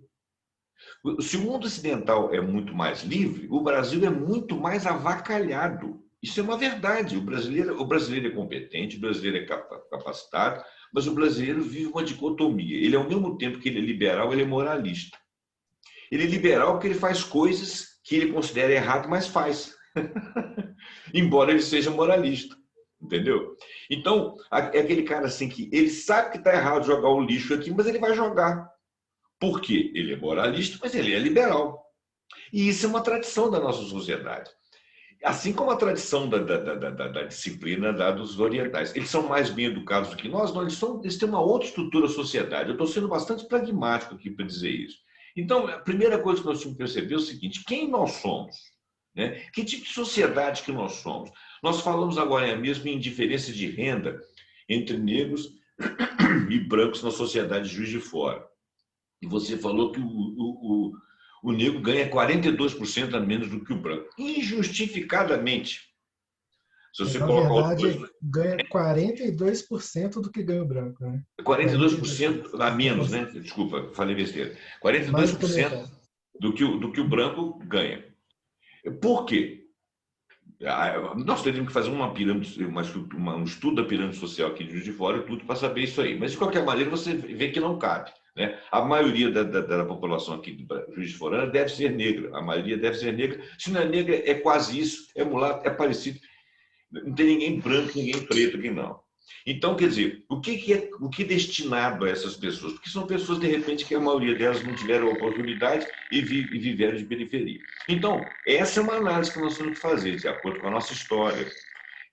Speaker 1: Se o mundo ocidental é muito mais livre, o Brasil é muito mais avacalhado. Isso é uma verdade. O brasileiro é competente, o brasileiro é capacitado, mas o brasileiro vive uma dicotomia. Ele, ao mesmo tempo que ele é liberal, ele é moralista. Ele é liberal porque ele faz coisas que ele considera errado, mas faz. Embora ele seja moralista. Entendeu? Então, é aquele cara assim que ele sabe que está errado jogar o lixo aqui, mas ele vai jogar. Por quê? Ele é moralista, mas ele é liberal. E isso é uma tradição da nossa sociedade. Assim como a tradição da disciplina dos orientais. Eles são mais bem educados do que nós, não, eles têm uma outra estrutura da sociedade. Eu estou sendo bastante pragmático aqui para dizer isso. Então, a primeira coisa que nós temos que perceber é o seguinte: quem nós somos? Né? Que tipo de sociedade que nós somos? Nós falamos agora mesmo em diferença de renda entre negros e brancos na sociedade de Juiz de Fora. E você falou que o negro ganha 42% a menos do que o branco. Injustificadamente. Se você
Speaker 2: Na
Speaker 1: colocar os dois,
Speaker 2: verdade, ganha 42% do que ganha o branco, né?
Speaker 1: 42% a menos, né?
Speaker 2: 42%.
Speaker 1: Desculpa, falei besteira.
Speaker 2: Mais do que a
Speaker 1: 42%
Speaker 2: metade.
Speaker 1: do que o branco ganha. Por quê? Nós teríamos que fazer uma pirâmide, um estudo da pirâmide social aqui de Juiz de Fora e tudo para saber isso aí. Mas, de qualquer maneira, você vê que não cabe. Né? A maioria da população aqui de Juiz de Fora deve ser negra. A maioria deve ser negra. Se não é negra, é quase isso, é mulato, é parecido. Não tem ninguém branco, ninguém preto aqui, não. Então, quer dizer, o que é destinado a essas pessoas? Porque são pessoas, de repente, que a maioria delas não tiveram oportunidade e viveram de periferia. Então, essa é uma análise que nós temos que fazer, de acordo com a nossa história.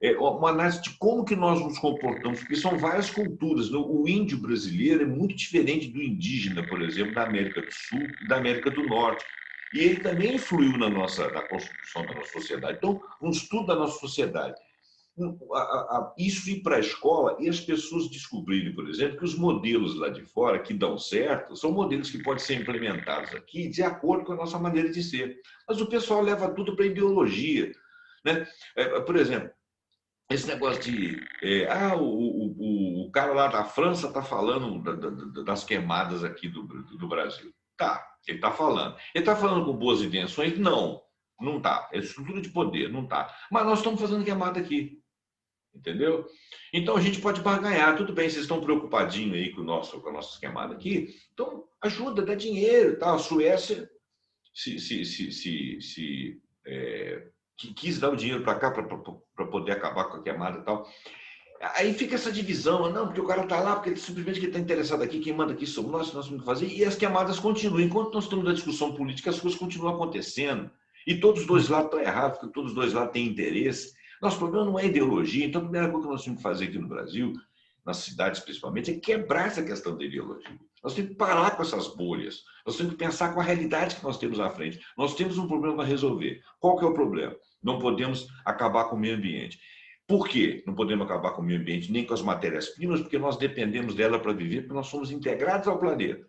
Speaker 1: É uma análise de como que nós nos comportamos, porque são várias culturas. O índio brasileiro é muito diferente do indígena, por exemplo, da América do Sul e da América do Norte. E ele também influiu na construção da nossa sociedade. Então, um estudo da nossa sociedade, isso ir para a escola e as pessoas descobrirem, por exemplo, que os modelos lá de fora que dão certo são modelos que podem ser implementados aqui de acordo com a nossa maneira de ser. Mas o pessoal leva tudo para ideologia. Né? Por exemplo, esse negócio de o cara lá da França está falando das queimadas aqui do Brasil. Tá, ele está falando. Ele está falando com boas intenções? Não, não está. É estrutura de poder, não está. Mas nós estamos fazendo queimada aqui. entendeu? Então a gente pode barganhar, tudo bem, vocês estão preocupadinhos aí com a nossa queimada aqui, então ajuda, dá dinheiro, tá? A Suécia que quis dar o dinheiro para cá para poder acabar com a queimada e tal. Aí fica essa divisão, não, porque o cara está lá, porque ele simplesmente está interessado aqui, quem manda aqui somos nós temos que fazer, e as queimadas continuam. Enquanto nós estamos na discussão política, as coisas continuam acontecendo. E todos os dois lados estão errados, porque todos os dois lados têm interesse. Nosso problema não é ideologia, então a primeira coisa que nós temos que fazer aqui no Brasil, nas cidades principalmente, é quebrar essa questão da ideologia. Nós temos que parar com essas bolhas, nós temos que pensar com a realidade que nós temos à frente. Nós temos um problema para resolver. Qual que é o problema? Não podemos acabar com o meio ambiente. Por quê? Não podemos acabar com o meio ambiente nem com as matérias-primas, porque nós dependemos dela para viver, porque nós somos integrados ao planeta.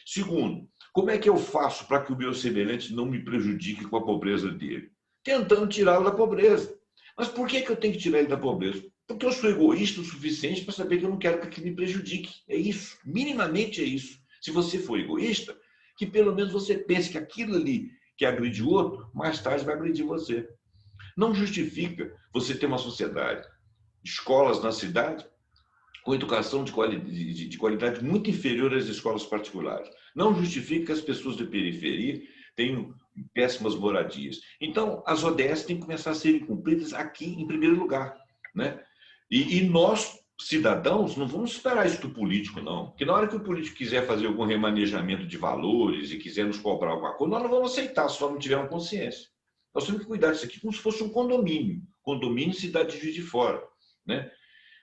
Speaker 1: Segundo, como é que eu faço para que o meu semelhante não me prejudique com a pobreza dele? Tentando tirá-lo da pobreza. Mas por que eu tenho que tirar ele da pobreza? Porque eu sou egoísta o suficiente para saber que eu não quero que aquilo me prejudique. É isso. Minimamente é isso. Se você for egoísta, que pelo menos você pense que aquilo ali que agride o outro, mais tarde vai agredir você. Não justifica você ter uma sociedade, escolas na cidade, com educação de qualidade muito inferior às escolas particulares. Não justifica que as pessoas de periferia tenham péssimas moradias. Então, as ODS têm que começar a serem cumpridas aqui em primeiro lugar, né? E nós, cidadãos, não vamos esperar isso do político, não. Porque na hora que o político quiser fazer algum remanejamento de valores e quiser nos cobrar alguma coisa, nós não vamos aceitar se nós não tivermos consciência. Nós temos que cuidar disso aqui como se fosse um condomínio. Condomínio, cidade de Juiz de Fora, né?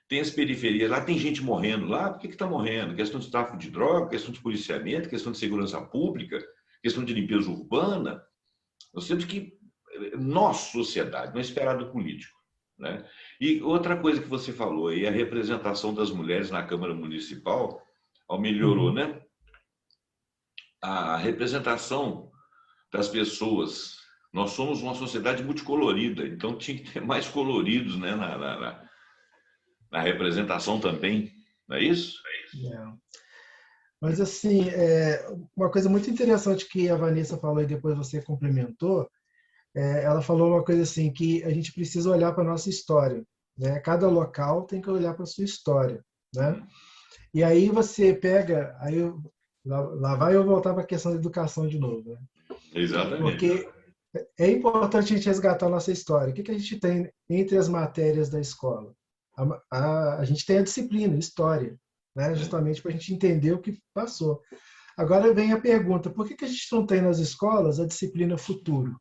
Speaker 1: Tem as periferias, lá tem gente morrendo lá, por que está morrendo? Questão de tráfico de droga, questão de policiamento, questão de segurança pública, questão de limpeza urbana. Nós temos que, nós, sociedade, não esperar do político, né? E outra coisa que você falou aí, a representação das mulheres na Câmara Municipal, melhorou, né? A representação das pessoas. Nós somos uma sociedade multicolorida, então tinha que ter mais coloridos, né, na representação também, não é isso?
Speaker 2: É. Mas, assim, uma coisa muito interessante que a Vanessa falou e depois você complementou, ela falou uma coisa assim, que a gente precisa olhar para a nossa história, né? Cada local tem que olhar para a sua história, né? E aí você pega, lá vai eu voltar para a questão da educação de novo, né?
Speaker 1: Exatamente.
Speaker 2: Porque é importante a gente resgatar a nossa história. O que a gente tem entre as matérias da escola? A gente tem a disciplina, história, né? Justamente para a gente entender o que passou. Agora vem a pergunta, por que a gente não tem nas escolas a disciplina futuro?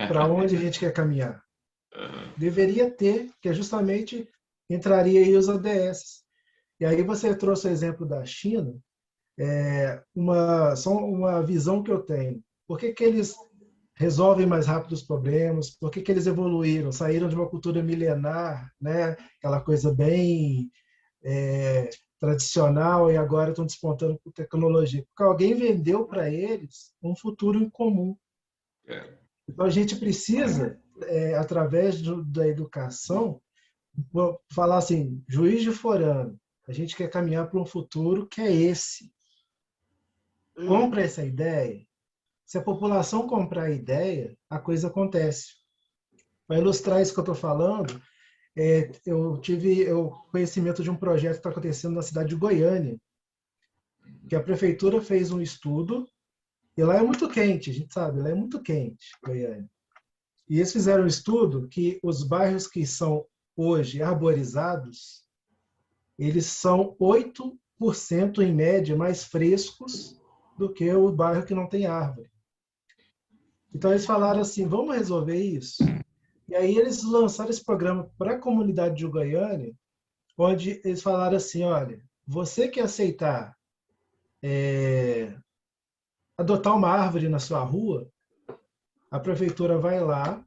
Speaker 2: Para onde a gente quer caminhar? Deveria ter, que é justamente entraria aí os ODS. E aí você trouxe o exemplo da China, só uma visão que eu tenho. Por que eles resolvem mais rápido os problemas? Por que eles evoluíram? Saíram de uma cultura milenar, né? Aquela coisa bem tradicional, e agora estão despontando com tecnologia. Porque alguém vendeu para eles um futuro em comum. Então a gente precisa, através da educação, falar assim, Juiz de Fora, a gente quer caminhar para um futuro que é esse. Compra essa ideia. Se a população comprar a ideia, a coisa acontece. Para ilustrar isso que eu estou falando, eu tive o conhecimento de um projeto que está acontecendo na cidade de Goiânia, que a prefeitura fez um estudo, e lá é muito quente, a gente sabe, lá é muito quente, Goiânia. E eles fizeram um estudo que os bairros que são hoje arborizados, eles são 8% em média mais frescos do que o bairro que não tem árvore. Então eles falaram assim, vamos resolver isso? E aí eles lançaram esse programa para a comunidade de Goiânia, onde eles falaram assim, olha, você que aceitar adotar uma árvore na sua rua, a prefeitura vai lá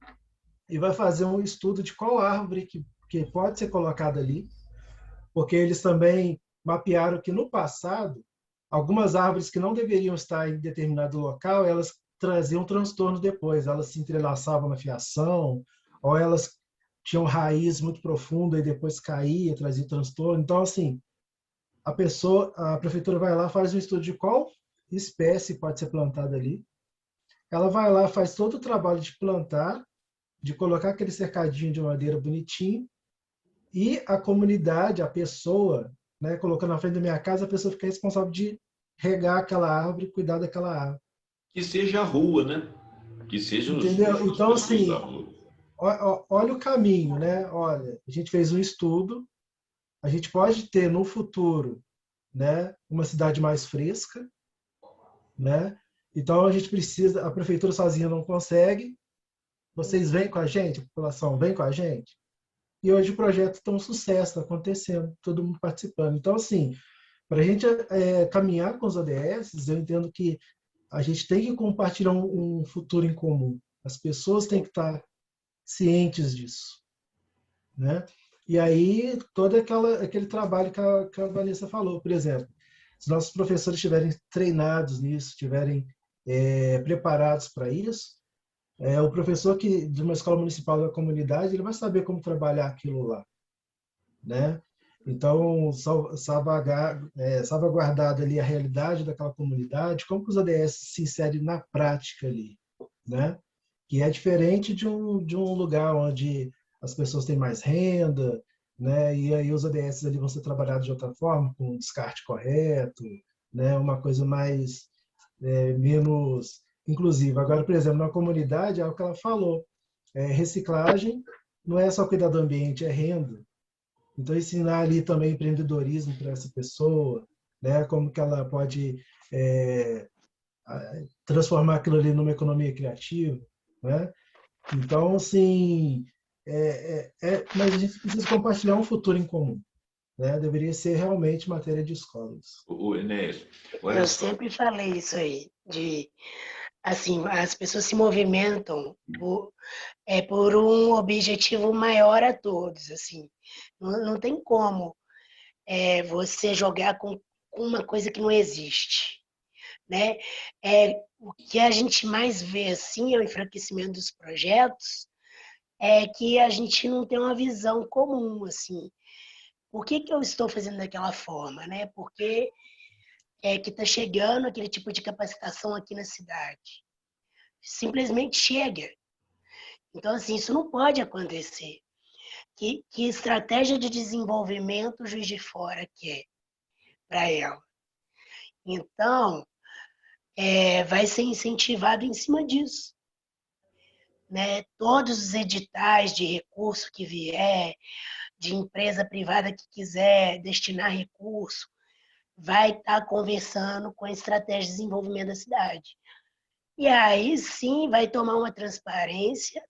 Speaker 2: e vai fazer um estudo de qual árvore que pode ser colocada ali, porque eles também mapearam que no passado, algumas árvores que não deveriam estar em determinado local, elas traziam transtorno depois, elas se entrelaçavam na fiação, ou elas tinham raiz muito profunda e depois caía, trazia transtorno. Então, assim, a prefeitura vai lá, faz um estudo de qual espécie pode ser plantada ali, ela vai lá, faz todo o trabalho de plantar, de colocar aquele cercadinho de madeira bonitinho, e a comunidade, a pessoa, né, colocando na frente da minha casa, a pessoa fica responsável de regar aquela árvore, cuidar daquela árvore.
Speaker 1: Que seja a rua, né? Que sejam
Speaker 2: Entendeu?
Speaker 1: as
Speaker 2: Então,
Speaker 1: pessoas da
Speaker 2: assim,
Speaker 1: rua.
Speaker 2: olha o caminho, né? Olha, a gente fez um estudo, a gente pode ter no futuro, né, uma cidade mais fresca, né? Então a gente precisa, a prefeitura sozinha não consegue. Vocês vêm com a gente, a população vem com a gente. E hoje o projeto está um sucesso, está acontecendo, todo mundo participando. Então, assim, para a gente caminhar com os ODS, eu entendo que a gente tem que compartilhar um futuro em comum. As pessoas têm que estar cientes disso, né? E aí, todo aquele trabalho que a Vanessa falou, por exemplo, se nossos professores estiverem treinados nisso, estiverem preparados para isso, o professor de uma escola municipal da comunidade, ele vai saber como trabalhar aquilo lá, né? Então, salvaguardada ali a realidade daquela comunidade, como que os ODS se inserem na prática ali, né? Que é diferente de um lugar onde as pessoas têm mais renda, né? E aí os ODS ali vão ser trabalhados de outra forma, com descarte correto, né? Uma coisa mais menos inclusiva. Agora, por exemplo, na comunidade, é o que ela falou, reciclagem não é só cuidar do ambiente, é renda. Então, ensinar ali também empreendedorismo para essa pessoa, né? Como que ela pode é, transformar aquilo ali numa economia criativa, né? Então, assim, mas a gente precisa compartilhar um futuro em comum, né? Deveria ser realmente matéria de escolas.
Speaker 1: O Enéas, olha
Speaker 3: Eu
Speaker 1: só.
Speaker 3: sempre falei isso aí, de assim, as pessoas se movimentam por um objetivo maior a todos, assim. Não tem como você jogar com uma coisa que não existe, né? O que a gente mais vê, assim, é o enfraquecimento dos projetos, é que a gente não tem uma visão comum, assim. Por que que eu estou fazendo daquela forma, né? Porque que está chegando aquele tipo de capacitação aqui na cidade. Simplesmente chega. Então, assim, isso não pode acontecer. Que estratégia de desenvolvimento o Juiz de Fora quer para ela? Então, vai ser incentivado em cima disso. Né? Todos os editais de recurso que vier, de empresa privada que quiser destinar recurso, vai estar conversando com a estratégia de desenvolvimento da cidade. E aí sim vai tomar uma transparência,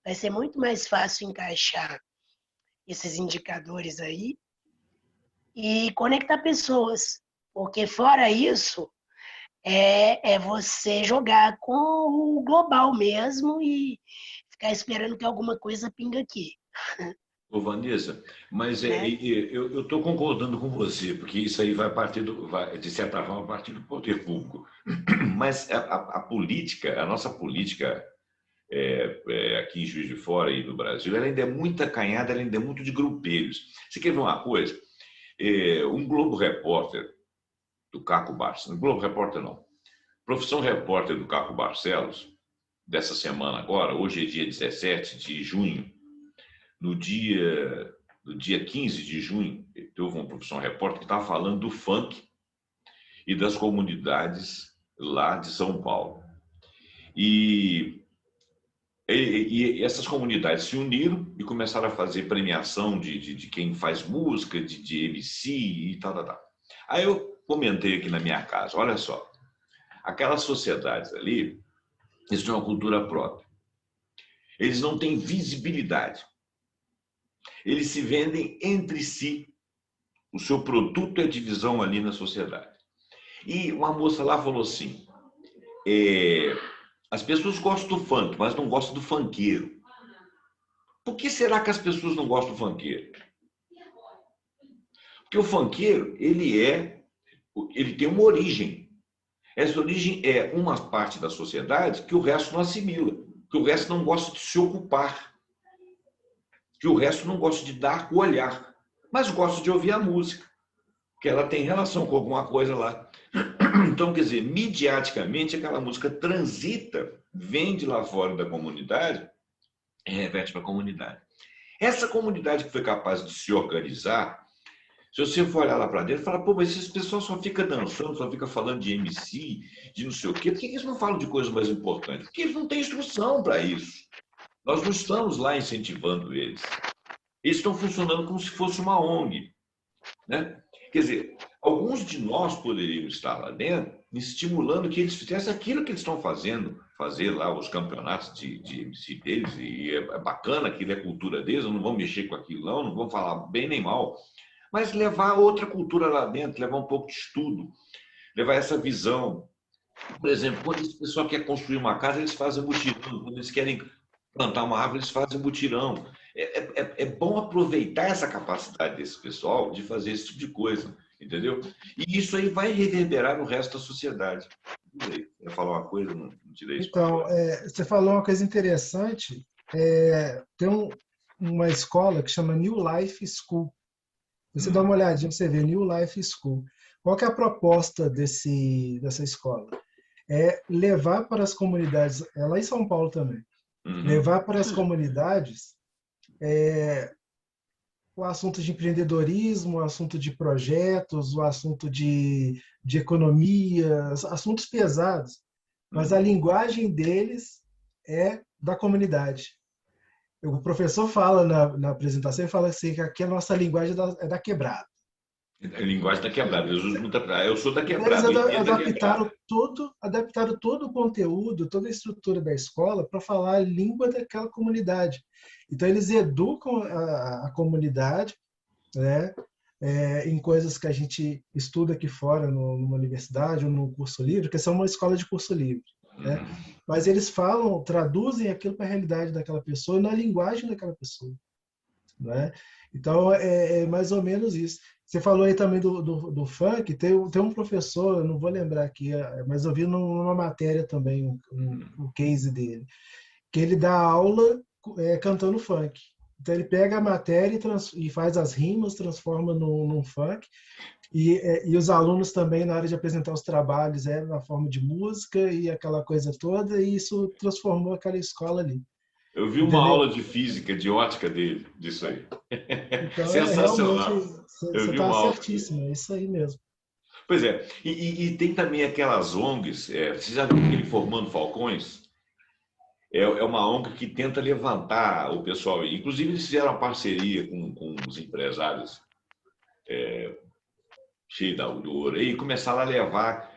Speaker 3: vai ser muito mais fácil encaixar esses indicadores aí e conectar pessoas. Porque fora isso, é você jogar com o global mesmo e ficar esperando que alguma coisa pinga aqui.
Speaker 1: Ô, Vanessa, mas
Speaker 3: Né?
Speaker 1: eu estou concordando com você, porque isso aí vai partir de certa forma, partir do poder público. Mas a política, a nossa política aqui em Juiz de Fora e no Brasil, ela ainda é muito acanhada, ela ainda é muito de grupelhos. Você quer ver uma coisa? Um Globo Repórter do Caco Barcelos, Globo Repórter não, Profissão Repórter do Caco Barcelos, dessa semana agora, hoje é dia 17 de junho, no dia 15 de junho, houve uma Profissão Repórter que estava falando do funk e das comunidades lá de São Paulo. E essas comunidades se uniram e começaram a fazer premiação de quem faz música, de MC e tal, tal, tal. Aí eu comentei aqui na minha casa, olha só, aquelas sociedades ali, eles têm uma cultura própria. Eles não têm visibilidade. Eles se vendem entre si. O seu produto é divisão ali na sociedade. E uma moça lá falou assim, as pessoas gostam do funk, mas não gostam do funkeiro. Por que será que as pessoas não gostam do funkeiro? Porque o funkeiro, ele tem uma origem. Essa origem é uma parte da sociedade que o resto não assimila, que o resto não gosta de se ocupar, que o resto não gosta de dar o olhar, mas gosta de ouvir a música, que ela tem relação com alguma coisa lá. Então, quer dizer, midiaticamente, aquela música transita, vem de lá fora da comunidade e reverte para a comunidade. Essa comunidade que foi capaz de se organizar, se você for olhar lá para dentro, fala, pô, mas esses pessoal só fica dançando, só fica falando de MC, de não sei o quê. Por que eles não falam de coisas mais importantes? Porque eles não têm instrução para isso. Nós não estamos lá incentivando eles. Eles estão funcionando como se fosse uma ONG, né? Quer dizer, alguns de nós poderíamos estar lá dentro estimulando que eles fizessem aquilo que eles estão fazendo, fazer lá os campeonatos de MC deles, e é bacana, aquilo é cultura deles, não vão mexer com aquilo não vão falar bem nem mal, mas levar outra cultura lá dentro, levar um pouco de estudo, levar essa visão. Por exemplo, quando esse pessoal quer construir uma casa, eles fazem mutirão. Quando eles querem plantar uma árvore, eles fazem mutirão. É bom aproveitar essa capacidade desse pessoal de fazer esse tipo de coisa, entendeu? E isso aí vai reverberar no resto da sociedade. Eu falar uma coisa, não tirei isso para
Speaker 2: Então,
Speaker 1: fora.
Speaker 2: você falou uma coisa interessante. Tem uma escola que chama New Life School. Você dá uma
Speaker 1: Hum,
Speaker 2: olhadinha, você vê New Life School. Qual que é a proposta dessa escola? É levar para as comunidades, é lá em São Paulo também,
Speaker 1: uhum,
Speaker 2: levar para as comunidades o assunto de empreendedorismo, o assunto de projetos, o assunto de economia, assuntos pesados, mas a
Speaker 1: uhum.
Speaker 2: linguagem deles é da comunidade. O professor fala na apresentação, ele fala assim, que aqui a nossa linguagem é da quebrada.
Speaker 1: A linguagem está quebrada. Jesus não tá... Eu sou da
Speaker 2: Então, eles
Speaker 1: quebrada, eu entendo da
Speaker 2: adaptaram
Speaker 1: quebrada.
Speaker 2: todo o conteúdo, toda a estrutura da escola para falar a língua daquela comunidade. Então, eles educam a comunidade, né, em coisas que a gente estuda aqui fora, numa universidade ou num curso livre, porque são uma escola de curso livre. Né?
Speaker 1: Uhum.
Speaker 2: Mas eles falam, traduzem aquilo para a realidade daquela pessoa, na linguagem daquela pessoa. Né? Então, é mais ou menos isso. Você falou aí também do funk, tem um professor, eu não vou lembrar aqui, mas eu vi numa matéria também o case dele, que ele dá aula cantando funk. Então ele pega a matéria e faz as rimas, transforma num funk, e os alunos também, na hora de apresentar os trabalhos, na forma de música e aquela coisa toda, e isso transformou aquela escola ali.
Speaker 1: Eu vi uma
Speaker 2: Entendeu?
Speaker 1: aula de física, de ótica dele, disso aí.
Speaker 2: Então, realmente,
Speaker 1: Sensacional. Eu
Speaker 2: você
Speaker 1: vi
Speaker 2: está
Speaker 1: uma aula dele.
Speaker 2: certíssimo, é isso aí mesmo.
Speaker 1: Pois é, e tem também aquelas ONGs, você já viu aquele Formando Falcões? É uma ONG que tenta levantar o pessoal. Inclusive, eles fizeram uma parceria com os empresários cheios do ouro aí, e começaram a levar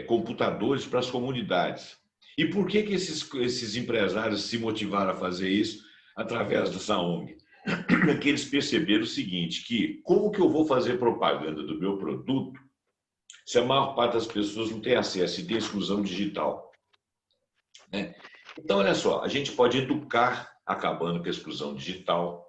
Speaker 1: computadores para as comunidades. E por que esses empresários se motivaram a fazer isso através dessa ONG? Que eles perceberam o seguinte, que como que eu vou fazer propaganda do meu produto se a maior parte das pessoas não tem acesso e tem exclusão digital? Né? Então, olha só, a gente pode educar acabando com a exclusão digital,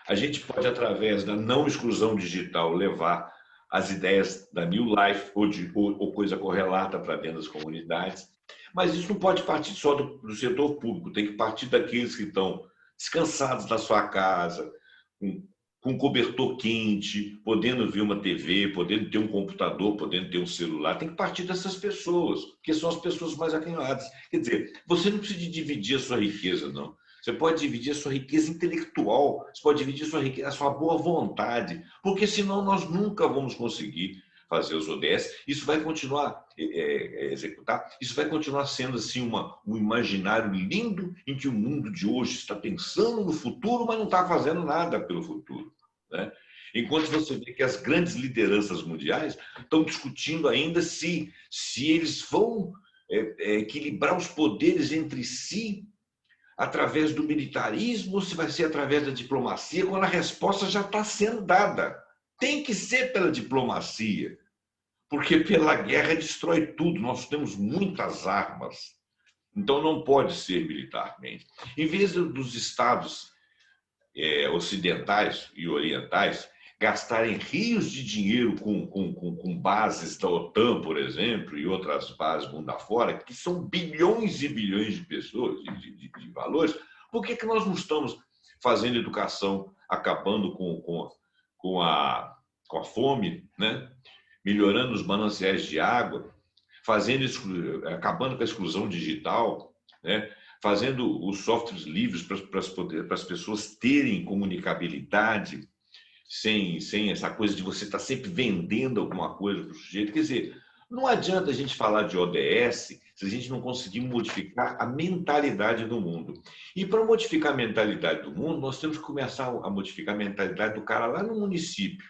Speaker 1: a gente pode, através da não exclusão digital, levar as ideias da New Life ou coisa correlata para dentro das comunidades, mas isso não pode partir só do setor público, tem que partir daqueles que estão descansados na sua casa, com cobertor quente, podendo ver uma TV, podendo ter um computador, podendo ter um celular. Tem que partir dessas pessoas, porque são as pessoas mais acanhadas. Quer dizer, você não precisa dividir a sua riqueza, não. Você pode dividir a sua riqueza intelectual, você pode dividir a sua boa vontade, porque senão nós nunca vamos conseguir fazer os ODS. Isso vai continuar executar, isso vai continuar sendo assim um imaginário lindo em que o mundo de hoje está pensando no futuro, mas não está fazendo nada pelo futuro. Né? Enquanto você vê que as grandes lideranças mundiais estão discutindo ainda se eles vão equilibrar os poderes entre si através do militarismo ou se vai ser através da diplomacia, quando a resposta já está sendo dada. Tem que ser pela diplomacia, porque pela guerra destrói tudo, nós temos muitas armas, então não pode ser militarmente. Em vez dos estados ocidentais e orientais gastarem rios de dinheiro com bases da OTAN, por exemplo, e outras bases mundo afora, que são bilhões e bilhões de pessoas, de valores, por que nós não estamos fazendo educação, acabando com a fome, né? Melhorando os mananciais de água, acabando com a exclusão digital, né? fazendo os softwares livres para as pessoas terem comunicabilidade, sem essa coisa de você estar sempre vendendo alguma coisa para o sujeito. Quer dizer, não adianta a gente falar de ODS se a gente não conseguir modificar a mentalidade do mundo. E para modificar a mentalidade do mundo, nós temos que começar a modificar a mentalidade do cara lá no município.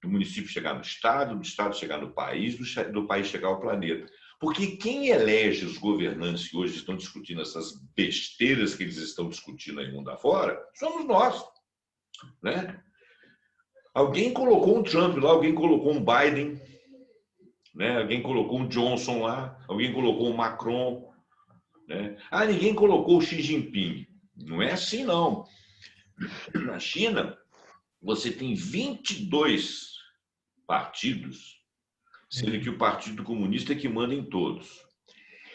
Speaker 1: Do município chegar no estado, do estado chegar no país, do país chegar ao planeta. Porque quem elege os governantes que hoje estão discutindo essas besteiras que eles estão discutindo aí mundo afora, somos nós, né? Alguém colocou um Trump lá, alguém colocou um Biden, né? Alguém colocou um Johnson lá, alguém colocou um Macron, né? Ah, ninguém colocou o Xi Jinping. Não é assim, não. Na China, você tem 22 partidos, sendo que o Partido Comunista é que manda em todos.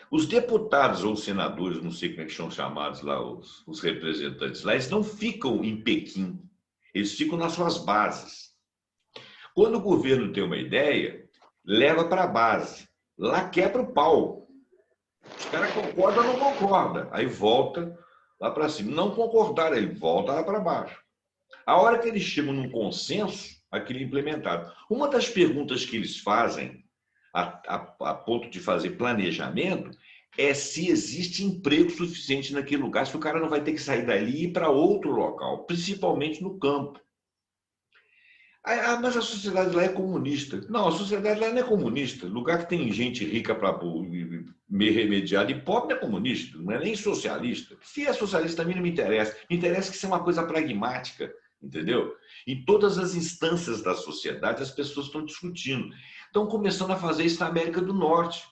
Speaker 1: Os deputados ou senadores, não sei como é que são chamados lá, os representantes lá, eles não ficam em Pequim, eles ficam nas suas bases. Quando o governo tem uma ideia, leva para a base. Lá quebra o pau. Os caras concordam ou não concordam. Aí volta lá para cima. Não concordaram, ele volta lá para baixo. A hora que eles chegam num consenso, aquilo é implementado. Uma das perguntas que eles fazem, a ponto de fazer planejamento, é se existe emprego suficiente naquele lugar, se o cara não vai ter que sair dali e ir para outro local, principalmente no campo. Ah, mas a sociedade lá é comunista. Não, a sociedade lá não é comunista. Lugar que tem gente rica para meio remediada e pobre não é comunista, não é nem socialista. Se é socialista, também não me interessa. Me interessa que isso é uma coisa pragmática, entendeu? Em todas as instâncias da sociedade, as pessoas estão discutindo. Estão começando a fazer isso na América do Norte,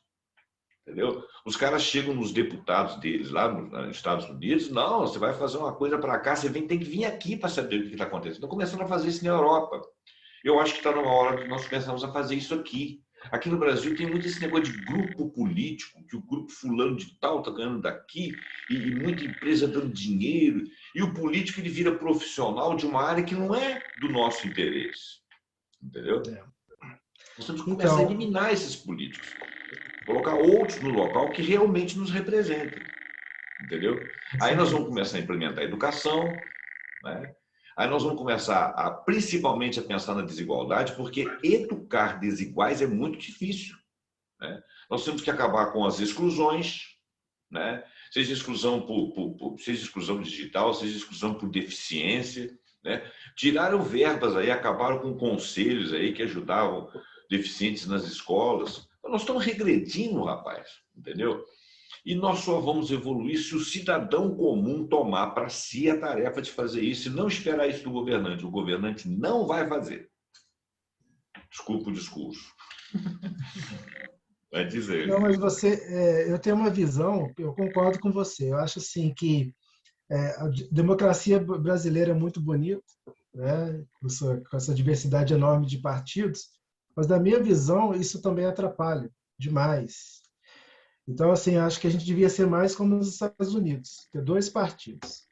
Speaker 1: entendeu? Os caras chegam nos deputados deles lá nos Estados Unidos, não, você vai fazer uma coisa para cá, você tem que vir aqui para saber o que está acontecendo. Estão começando a fazer isso na Europa. Eu acho que está numa hora de nós começarmos a fazer isso aqui. Aqui no Brasil tem muito esse negócio de grupo político, que o grupo fulano de tal está ganhando daqui, e muita empresa dando dinheiro, e o político ele vira profissional de uma área que não é do nosso interesse. Entendeu? Nós temos que começar a eliminar esses políticos, colocar outros no local que realmente nos representem. Entendeu? Aí nós vamos começar a implementar a educação, né? Aí nós vamos começar, principalmente, a pensar na desigualdade, porque educar desiguais é muito difícil, né? Nós temos que acabar com as exclusões, né? Seja exclusão seja exclusão digital, seja exclusão por deficiência, né? Tiraram verbas aí, acabaram com conselhos aí que ajudavam deficientes nas escolas. Então, nós estamos regredindo, rapaz, entendeu? E nós só vamos evoluir se o cidadão comum tomar para si a tarefa de fazer isso e não esperar isso do governante. O governante não vai fazer. Desculpa o discurso. Vai dizer.
Speaker 2: Não, mas eu tenho uma visão, eu concordo com você. Eu acho assim que a democracia brasileira é muito bonita, né? Com essa diversidade enorme de partidos, mas na minha visão isso também atrapalha demais. Então, assim, acho que a gente devia ser mais como nos Estados Unidos, ter 2 partidos.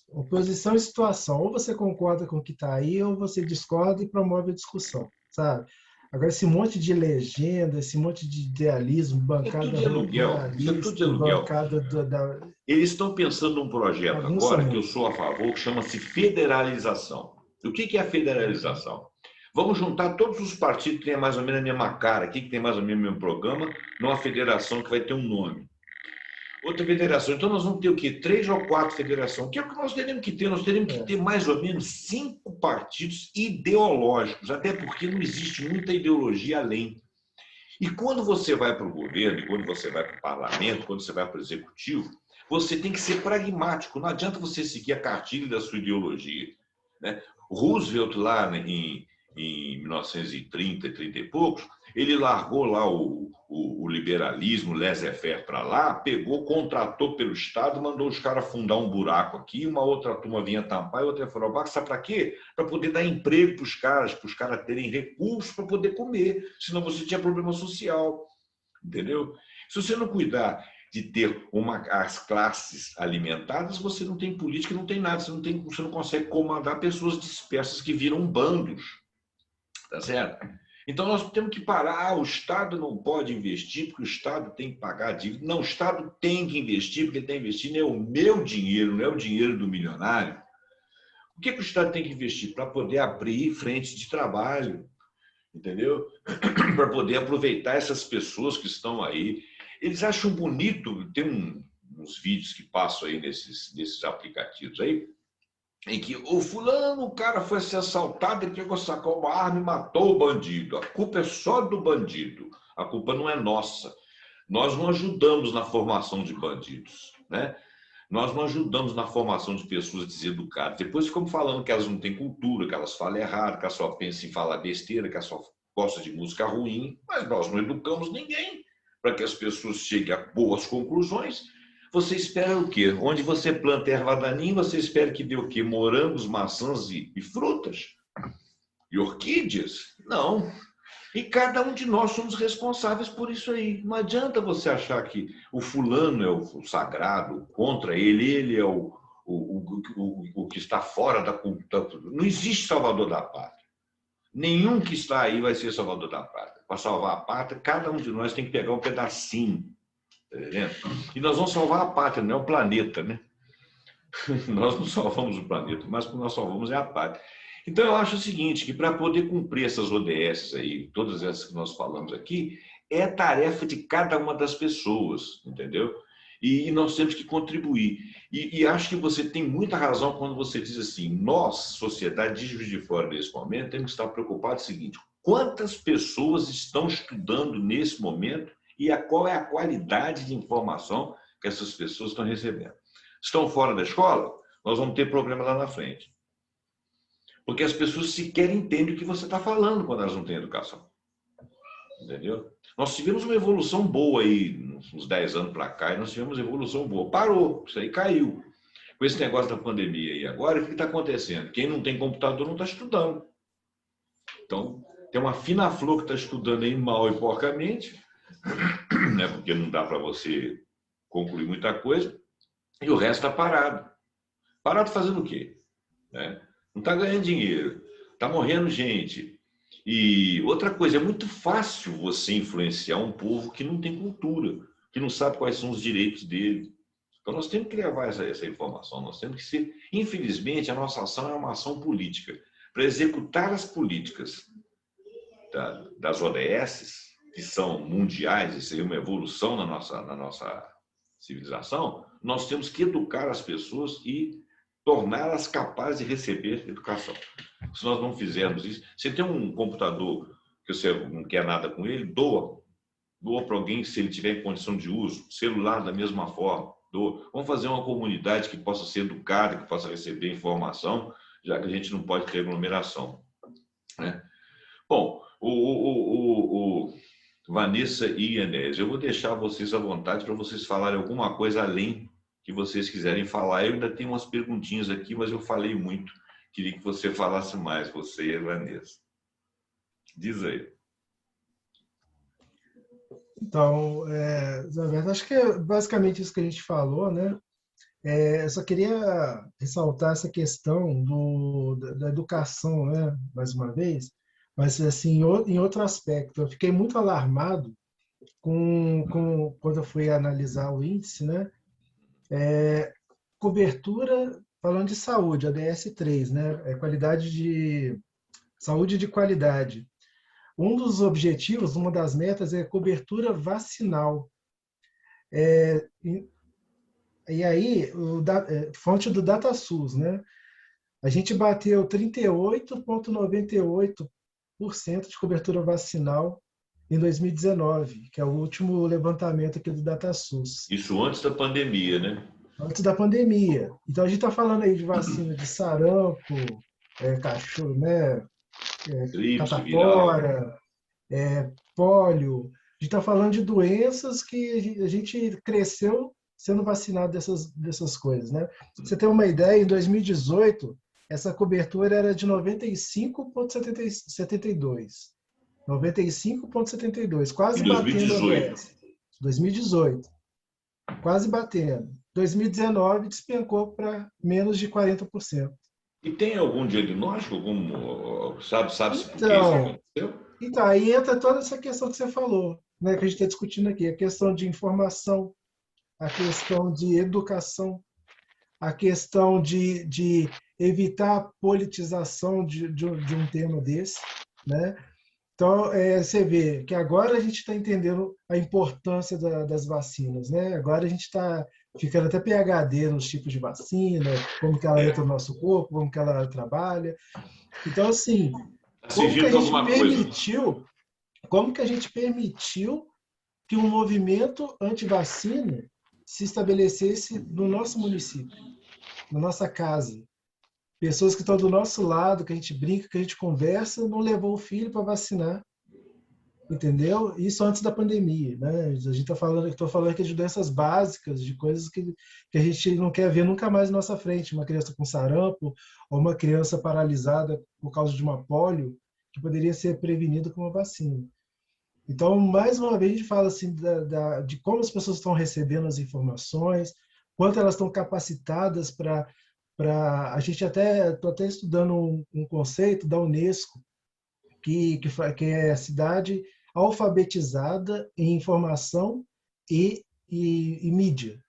Speaker 2: Oposição e situação. Ou você concorda com o que está aí, ou você discorda e promove a discussão, sabe? Agora, esse monte de legenda, esse monte de idealismo, bancada
Speaker 1: tudo de aluguel. Isso é tudo de aluguel.
Speaker 2: Bancada
Speaker 1: Eles estão pensando num projeto agora que eu sou a favor, que chama-se federalização. O que é a federalização? Vamos juntar todos os partidos que têm mais ou menos a mesma cara aqui, que tem mais ou menos o mesmo programa, numa federação que vai ter um nome. Outra federação. Então, nós vamos ter o quê? 3 ou 4 federações. Que é o que nós teremos que ter? Nós teremos que ter mais ou menos 5 partidos ideológicos, até porque não existe muita ideologia além. E quando você vai para o governo, e quando você vai para o parlamento, quando você vai para o executivo, você tem que ser pragmático. Não adianta você seguir a cartilha da sua ideologia, né? Roosevelt, lá em 1930, 30 e poucos, ele largou lá o liberalismo, o laissez-faire para lá, pegou, contratou pelo Estado, mandou os caras fundar um buraco aqui, uma outra turma vinha tampar e outra furar o buraco. Sabe para quê? Para poder dar emprego para os caras terem recursos para poder comer, senão você tinha problema social, entendeu? Se você não cuidar de ter as classes alimentadas, você não tem política, não tem nada, você não consegue comandar pessoas dispersas que viram bandos. Tá certo? Então, nós temos que parar. O Estado não pode investir porque o Estado tem que pagar a dívida. Não, o Estado tem que investir porque ele está investindo é o meu dinheiro, não é o dinheiro do milionário. O que o Estado tem que investir? Para poder abrir frente de trabalho, entendeu? Para poder aproveitar essas pessoas que estão aí. Eles acham bonito, tem uns vídeos que passam aí nesses aplicativos aí, em que o fulano, o cara foi ser assaltado, ele pegou, sacou uma arma e matou o bandido. A culpa é só do bandido. A culpa não é nossa. Nós não ajudamos na formação de bandidos, né? Nós não ajudamos na formação de pessoas deseducadas. Depois ficamos falando que elas não têm cultura, que elas falam errado, que elas só pensam em falar besteira, que elas só gostam de música ruim. Mas nós não educamos ninguém para que as pessoas cheguem a boas conclusões. Você espera o quê? Onde você planta erva daninha, você espera que dê o quê? Morangos, maçãs e frutas? E orquídeas? Não. E cada um de nós somos responsáveis por isso aí. Não adianta você achar que o fulano é o sagrado, contra ele é o que está fora da cultura. Não existe salvador da pátria. Nenhum que está aí vai ser salvador da pátria. Para salvar a pátria, cada um de nós tem que pegar um pedacinho. Tá entendendo? E nós vamos salvar a pátria, não é o planeta, né? Nós não salvamos o planeta, mas o que nós salvamos é a pátria. Então, eu acho o seguinte, que para poder cumprir essas ODS aí, todas essas que nós falamos aqui, é tarefa de cada uma das pessoas, entendeu? E nós temos que contribuir. E acho que você tem muita razão quando você diz assim, nós, sociedade de Juiz de Fora, nesse momento, temos que estar preocupados com o seguinte, quantas pessoas estão estudando nesse momento e qual é a qualidade de informação que essas pessoas estão recebendo? Estão fora da escola? Nós vamos ter problema lá na frente. Porque as pessoas sequer entendem o que você está falando quando elas não têm educação. Entendeu? Nós tivemos uma evolução boa aí, uns 10 anos para cá, e nós tivemos uma evolução boa. Parou, isso aí caiu. Com esse negócio da pandemia aí agora, o que está acontecendo? Quem não tem computador não está estudando. Então, tem uma fina flor que está estudando aí mal e porcamente, né? Porque não dá para você concluir muita coisa, e o resto está parado. Parado fazendo o quê? Né? Não está ganhando dinheiro, está morrendo gente. E outra coisa, é muito fácil você influenciar um povo que não tem cultura, que não sabe quais são os direitos dele. Então nós temos que levar essa informação, nós temos que ser... Infelizmente, a nossa ação é uma ação política. Para executar as políticas das ODS, que são mundiais, e seria uma evolução na nossa civilização, nós temos que educar as pessoas e torná-las capazes de receber educação. Se nós não fizermos isso, você tem um computador que você não quer nada com ele, doa para alguém se ele tiver em condição de uso, celular da mesma forma, doa. Vamos fazer uma comunidade que possa ser educada, que possa receber informação, já que a gente não pode ter aglomeração, né? Bom, Vanessa e Enéas, eu vou deixar vocês à vontade para vocês falarem alguma coisa além que vocês quiserem falar. Eu ainda tenho umas perguntinhas aqui, mas eu falei muito. Queria que você falasse mais, você e a Vanessa. Diz aí.
Speaker 2: Então, na verdade, acho que é basicamente isso que a gente falou, né? Eu só queria ressaltar essa questão da educação, né? Mais uma vez, mas assim, em outro aspecto. Eu fiquei muito alarmado quando eu fui analisar o índice, né? Cobertura, falando de saúde, ADS-3, né? Qualidade de saúde de qualidade. Um dos objetivos, uma das metas é cobertura vacinal. E aí, fonte do DataSUS, né? A gente bateu 38,98% de cobertura vacinal em 2019, que é o último levantamento aqui do DataSUS.
Speaker 1: Isso antes da pandemia, né?
Speaker 2: Antes da pandemia. Então, a gente está falando aí de vacina de sarampo, cachorro, né? Catapora, pólio. A gente está falando de doenças que a gente cresceu sendo vacinado dessas coisas, né? Pra você ter uma ideia, em 2018, essa cobertura era de 95,72. 95,72, quase batendo a ODS. 2018. Quase batendo. 2019 despencou para menos de 40%.
Speaker 1: E tem algum diagnóstico? Sabe-se por que isso
Speaker 2: Então,
Speaker 1: aconteceu?
Speaker 2: Então, aí entra toda essa questão que você falou, né, que a gente está discutindo aqui, a questão de informação, a questão de educação, a questão de evitar a politização de um tema desse, né? Então, você vê que agora a gente está entendendo a importância das vacinas, né? Agora a gente está ficando até PhD nos tipos de vacina, como que ela entra no nosso corpo, como que ela trabalha. Então, assim,
Speaker 1: Está
Speaker 2: como que
Speaker 1: servindo
Speaker 2: a
Speaker 1: para
Speaker 2: gente
Speaker 1: alguma coisa.
Speaker 2: permitiu, como que a gente permitiu que um movimento anti-vacina se estabelecesse no nosso município, na nossa casa? Pessoas que estão do nosso lado, que a gente brinca, que a gente conversa, não levou o filho para vacinar, entendeu? Isso antes da pandemia, né? A gente está falando, estou falando aqui de doenças básicas, de coisas que a gente não quer ver nunca mais na nossa frente. Uma criança com sarampo ou uma criança paralisada por causa de uma polio, que poderia ser prevenida com uma vacina. Então, mais uma vez, a gente fala assim de como as pessoas estão recebendo as informações, quanto elas estão capacitadas a gente estou até estudando um conceito da Unesco que é a cidade alfabetizada em informação e mídia.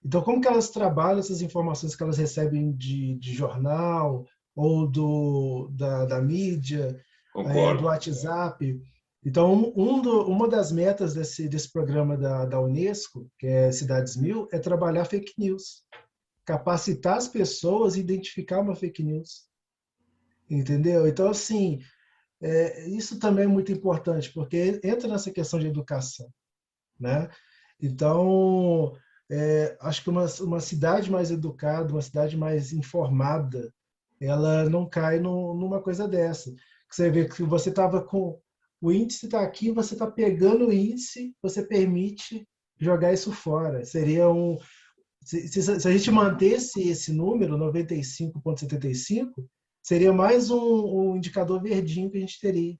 Speaker 2: Então, como que elas trabalham essas informações que elas recebem de jornal ou da mídia, do
Speaker 1: Concordo.
Speaker 2: WhatsApp? Então, uma das metas desse programa da Unesco, que é Cidades Mil, é trabalhar fake news, capacitar as pessoas a identificar uma fake news, entendeu? Então, assim, isso também é muito importante, porque entra nessa questão de educação, né? Então, acho que uma cidade mais educada, uma cidade mais informada, ela não cai numa coisa dessa. Que você vê que você estava com o índice está aqui, você está pegando o índice, você permite jogar isso fora. Seria se a gente mantesse esse número, 95,75, seria mais um indicador verdinho que a gente teria.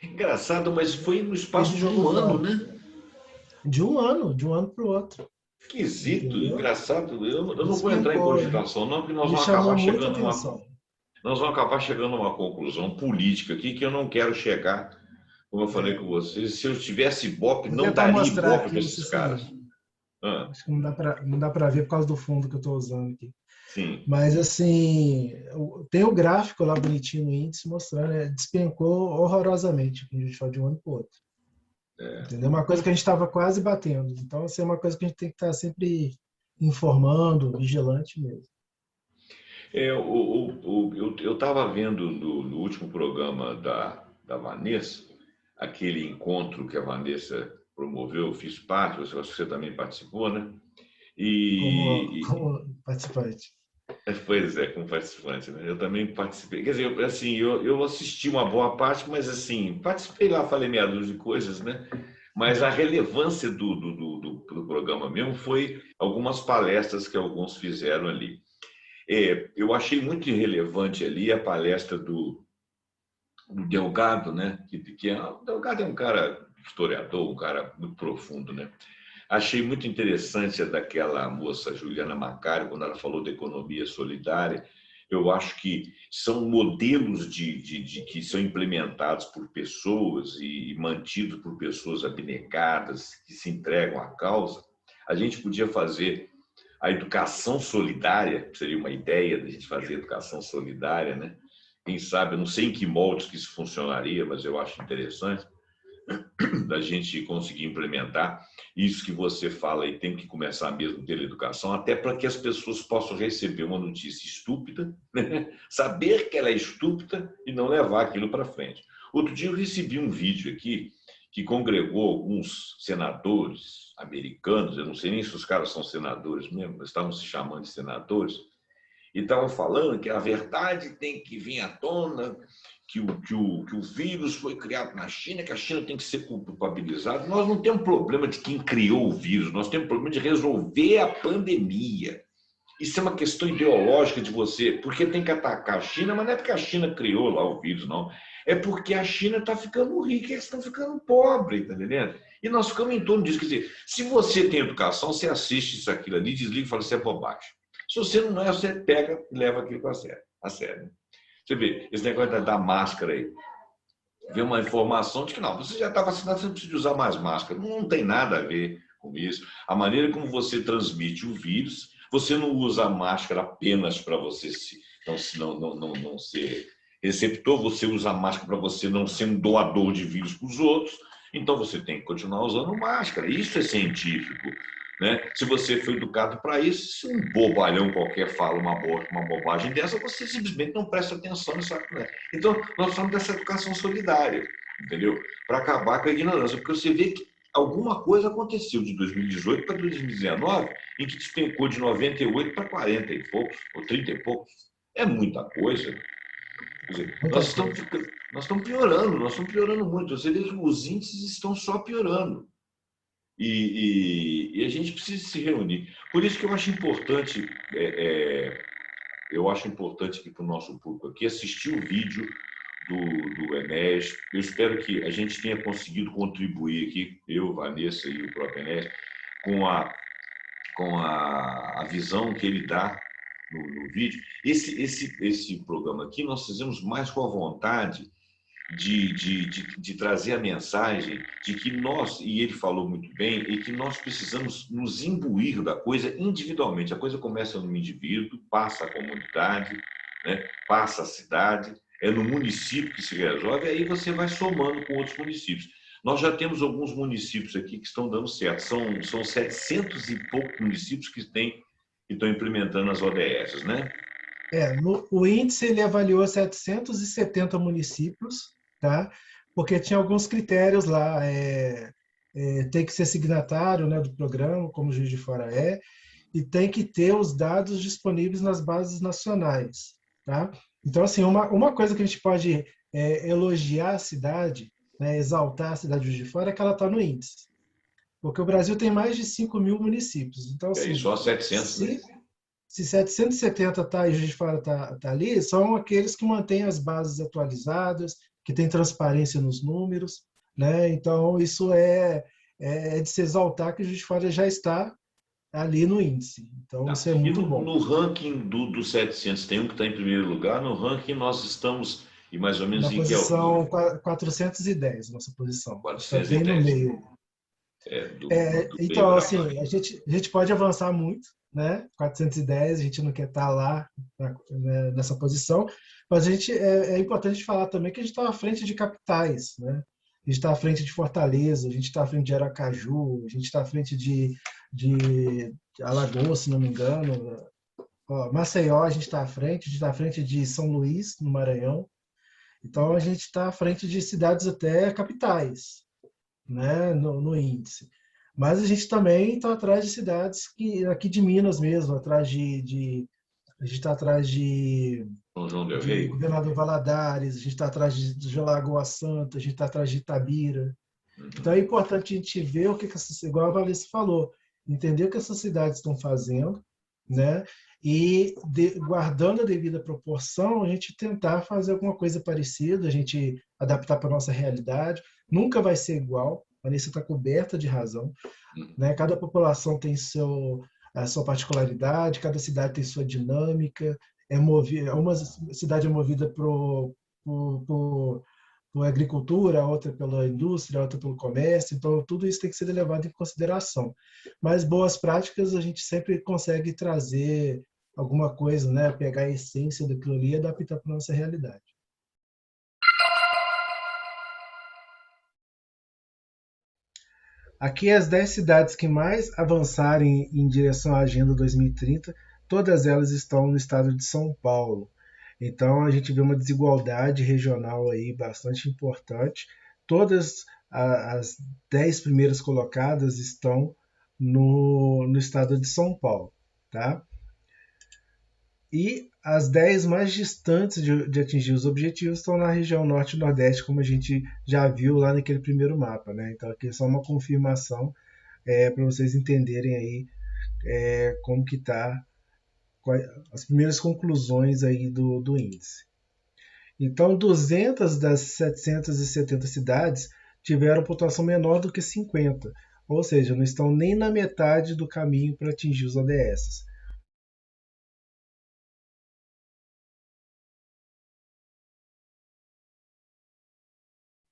Speaker 1: Engraçado, mas foi no
Speaker 2: Ele
Speaker 1: espaço de um
Speaker 2: jogou
Speaker 1: ano,
Speaker 2: fora.
Speaker 1: né?
Speaker 2: De um ano para o outro.
Speaker 1: Esquisito,
Speaker 2: Entendeu?
Speaker 1: engraçado. Eu não vou entrar em
Speaker 2: Despencou.
Speaker 1: cogitação, não, porque
Speaker 2: Me chamou muita atenção.
Speaker 1: nós vamos acabar chegando a uma conclusão política aqui que eu não quero chegar, como eu falei
Speaker 2: É,
Speaker 1: com vocês. Se eu tivesse Ibope,
Speaker 2: vou
Speaker 1: não
Speaker 2: tentar
Speaker 1: daria
Speaker 2: mostrar
Speaker 1: Ibope
Speaker 2: aqui,
Speaker 1: para
Speaker 2: não sei
Speaker 1: esses caras.
Speaker 2: se.
Speaker 1: Ah,
Speaker 2: Acho que não dá para ver por causa do fundo que eu estou usando aqui.
Speaker 1: sim.
Speaker 2: Mas, assim, tem o gráfico lá bonitinho no índice mostrando, despencou horrorosamente, quando a gente fala de um ano para o outro. Entendeu? Uma coisa que a gente estava quase batendo. Então, assim, é uma coisa que a gente tem que estar sempre informando, vigilante mesmo.
Speaker 1: Eu estava vendo no último programa da Vanessa, aquele encontro que a Vanessa promoveu, eu fiz parte, acho que você também participou, né?
Speaker 2: Como participante.
Speaker 1: Pois é, como participante, né? Eu também participei. Quer dizer, assim, eu assisti uma boa parte, mas assim, participei lá, falei meia dúzia de coisas, né? Mas a relevância do programa mesmo foi algumas palestras que alguns fizeram ali. Eu achei muito relevante ali a palestra do Delgado, né? O Delgado é um cara historiador, um cara muito profundo, né? Achei muito interessante a daquela moça Juliana Macário, quando ela falou da economia solidária. Eu acho que são modelos que são implementados por pessoas e mantidos por pessoas abnegadas, que se entregam à causa. A gente podia fazer a educação solidária, seria uma ideia da gente fazer educação solidária, né? Quem sabe, eu não sei em que moldes que isso funcionaria, mas eu acho interessante da gente conseguir implementar isso que você fala e tem que começar mesmo pela educação, até para que as pessoas possam receber uma notícia estúpida, né? Saber que ela é estúpida e não levar aquilo para frente. Outro dia eu recebi um vídeo aqui que congregou alguns senadores americanos, eu não sei nem se os caras são senadores mesmo, mas estavam se chamando de senadores, e estavam falando que a verdade tem que vir à tona, que o vírus foi criado na China, que a China tem que ser culpabilizada. Nós não temos problema de quem criou o vírus, nós temos problema de resolver a pandemia. Isso é uma questão ideológica de você, porque tem que atacar a China, mas não é porque a China criou lá o vírus, não. É porque a China está ficando rica e eles estão ficando pobres, tá entendendo? E nós ficamos em torno disso. Quer dizer, se você tem educação, você assiste isso, aquilo ali, desliga e fala, isso é bobagem. Se você não é, você pega e leva aquilo a sério. Você vê, esse negócio da máscara aí. vê uma informação de que não, você já está vacinado, você não precisa usar mais máscara. Não tem nada a ver com isso. A maneira como você transmite o vírus, você não usa a máscara apenas para você não ser receptor, você usa a máscara para você não ser um doador de vírus para os outros. Então você tem que continuar usando máscara. Isso é científico. Né? Se você foi educado para isso, se um bobalhão qualquer fala uma bobagem dessa, você simplesmente não presta atenção nisso. Né? Então, nós falamos dessa educação solidária, entendeu? Para acabar com a ignorância, porque você vê que alguma coisa aconteceu de 2018 para 2019, em que despencou de 98 para 40 e poucos, ou 30 e poucos. É muita coisa. Quer dizer,
Speaker 2: Muita coisa.
Speaker 1: nós estamos piorando muito. Você vê que os índices estão só piorando. E a gente precisa se reunir. Por isso que eu acho importante aqui para o nosso público aqui assistir o vídeo do Enéas. Eu espero que a gente tenha conseguido contribuir aqui, eu, Vanessa e o próprio Enéas, com a visão que ele dá no vídeo. Esse programa aqui nós fizemos mais com a vontade de trazer a mensagem de que nós, e ele falou muito bem, e que nós precisamos nos imbuir da coisa individualmente. A coisa começa no indivíduo, passa a comunidade, né? Passa a cidade, é no município que se resolve, e aí você vai somando com outros municípios. Nós já temos alguns municípios aqui que estão dando certo. São 700 e poucos municípios que estão implementando as ODS, né?
Speaker 2: O índice ele avaliou 770 municípios, tá? Porque tinha alguns critérios lá, tem que ser signatário, né, do programa, como o Juiz de Fora é, e tem que ter os dados disponíveis nas bases nacionais, tá? Então, assim, uma coisa que a gente pode elogiar a cidade, né, exaltar a cidade de Juiz de Fora é que ela está no índice. Porque o Brasil tem mais de 5 mil municípios. Então,
Speaker 1: E aí
Speaker 2: assim,
Speaker 1: só 700, né?
Speaker 2: se 770 tá, e Juiz de Fora tá ali, são aqueles que mantêm as bases atualizadas, que têm transparência nos números, né? Então, isso é de se exaltar que Juiz de Fora já está ali no índice. Então,
Speaker 1: Tá.
Speaker 2: isso é
Speaker 1: E
Speaker 2: muito bom.
Speaker 1: no ranking dos 700, tem um que está em primeiro lugar. No ranking nós estamos, e mais ou menos
Speaker 2: Na
Speaker 1: em que altura?
Speaker 2: posição 410, nossa posição. Está bem no
Speaker 1: 410,
Speaker 2: meio.
Speaker 1: do meio
Speaker 2: Então,
Speaker 1: para
Speaker 2: assim,
Speaker 1: baixo.
Speaker 2: a gente pode avançar muito, né? 410, a gente não quer estar lá né, nessa posição, mas é importante falar também que a gente está à frente de capitais, né? A gente está à frente de Fortaleza, a gente está à frente de Aracaju, a gente está à frente de Alagoas, se não me engano. Ó, Maceió, a gente está à frente, a gente está à frente de São Luís, no Maranhão. Então, a gente está à frente de cidades até capitais, né, no índice. Mas a gente também está atrás de cidades aqui de Minas mesmo, a gente está atrás
Speaker 1: São João del
Speaker 2: de
Speaker 1: Rei.
Speaker 2: Governador Valadares, a gente está atrás de Lagoa Santa, a gente está atrás de Itabira. Então é
Speaker 1: Uhum.
Speaker 2: importante a gente ver o que igual a Valência falou, entender o que essas cidades estão fazendo, né? E guardando a devida proporção, a gente tentar fazer alguma coisa parecida, a gente adaptar para a nossa realidade. Nunca vai ser igual, a Vanessa está coberta de razão, né? Cada população tem a sua particularidade, cada cidade tem sua dinâmica. Uma cidade é movida por agricultura, a outra pela indústria, a outra pelo comércio, então tudo isso tem que ser levado em consideração. Mas boas práticas a gente sempre consegue trazer alguma coisa, né? Pegar a essência daquilo ali e adaptar para a nossa realidade. Aqui as 10 cidades que mais avançarem em direção à Agenda 2030, todas elas estão no estado de São Paulo. Então a gente vê uma desigualdade regional aí bastante importante. Todas as 10 primeiras colocadas estão no estado de São Paulo. Tá? E as 10 mais distantes de atingir os objetivos estão na região norte e nordeste, como a gente já viu lá naquele primeiro mapa. Né? Então aqui é só uma confirmação para vocês entenderem aí como que está as primeiras conclusões aí do índice. Então, 200 das 770 cidades tiveram pontuação menor do que 50, ou seja, não estão nem na metade do caminho para atingir os ODS.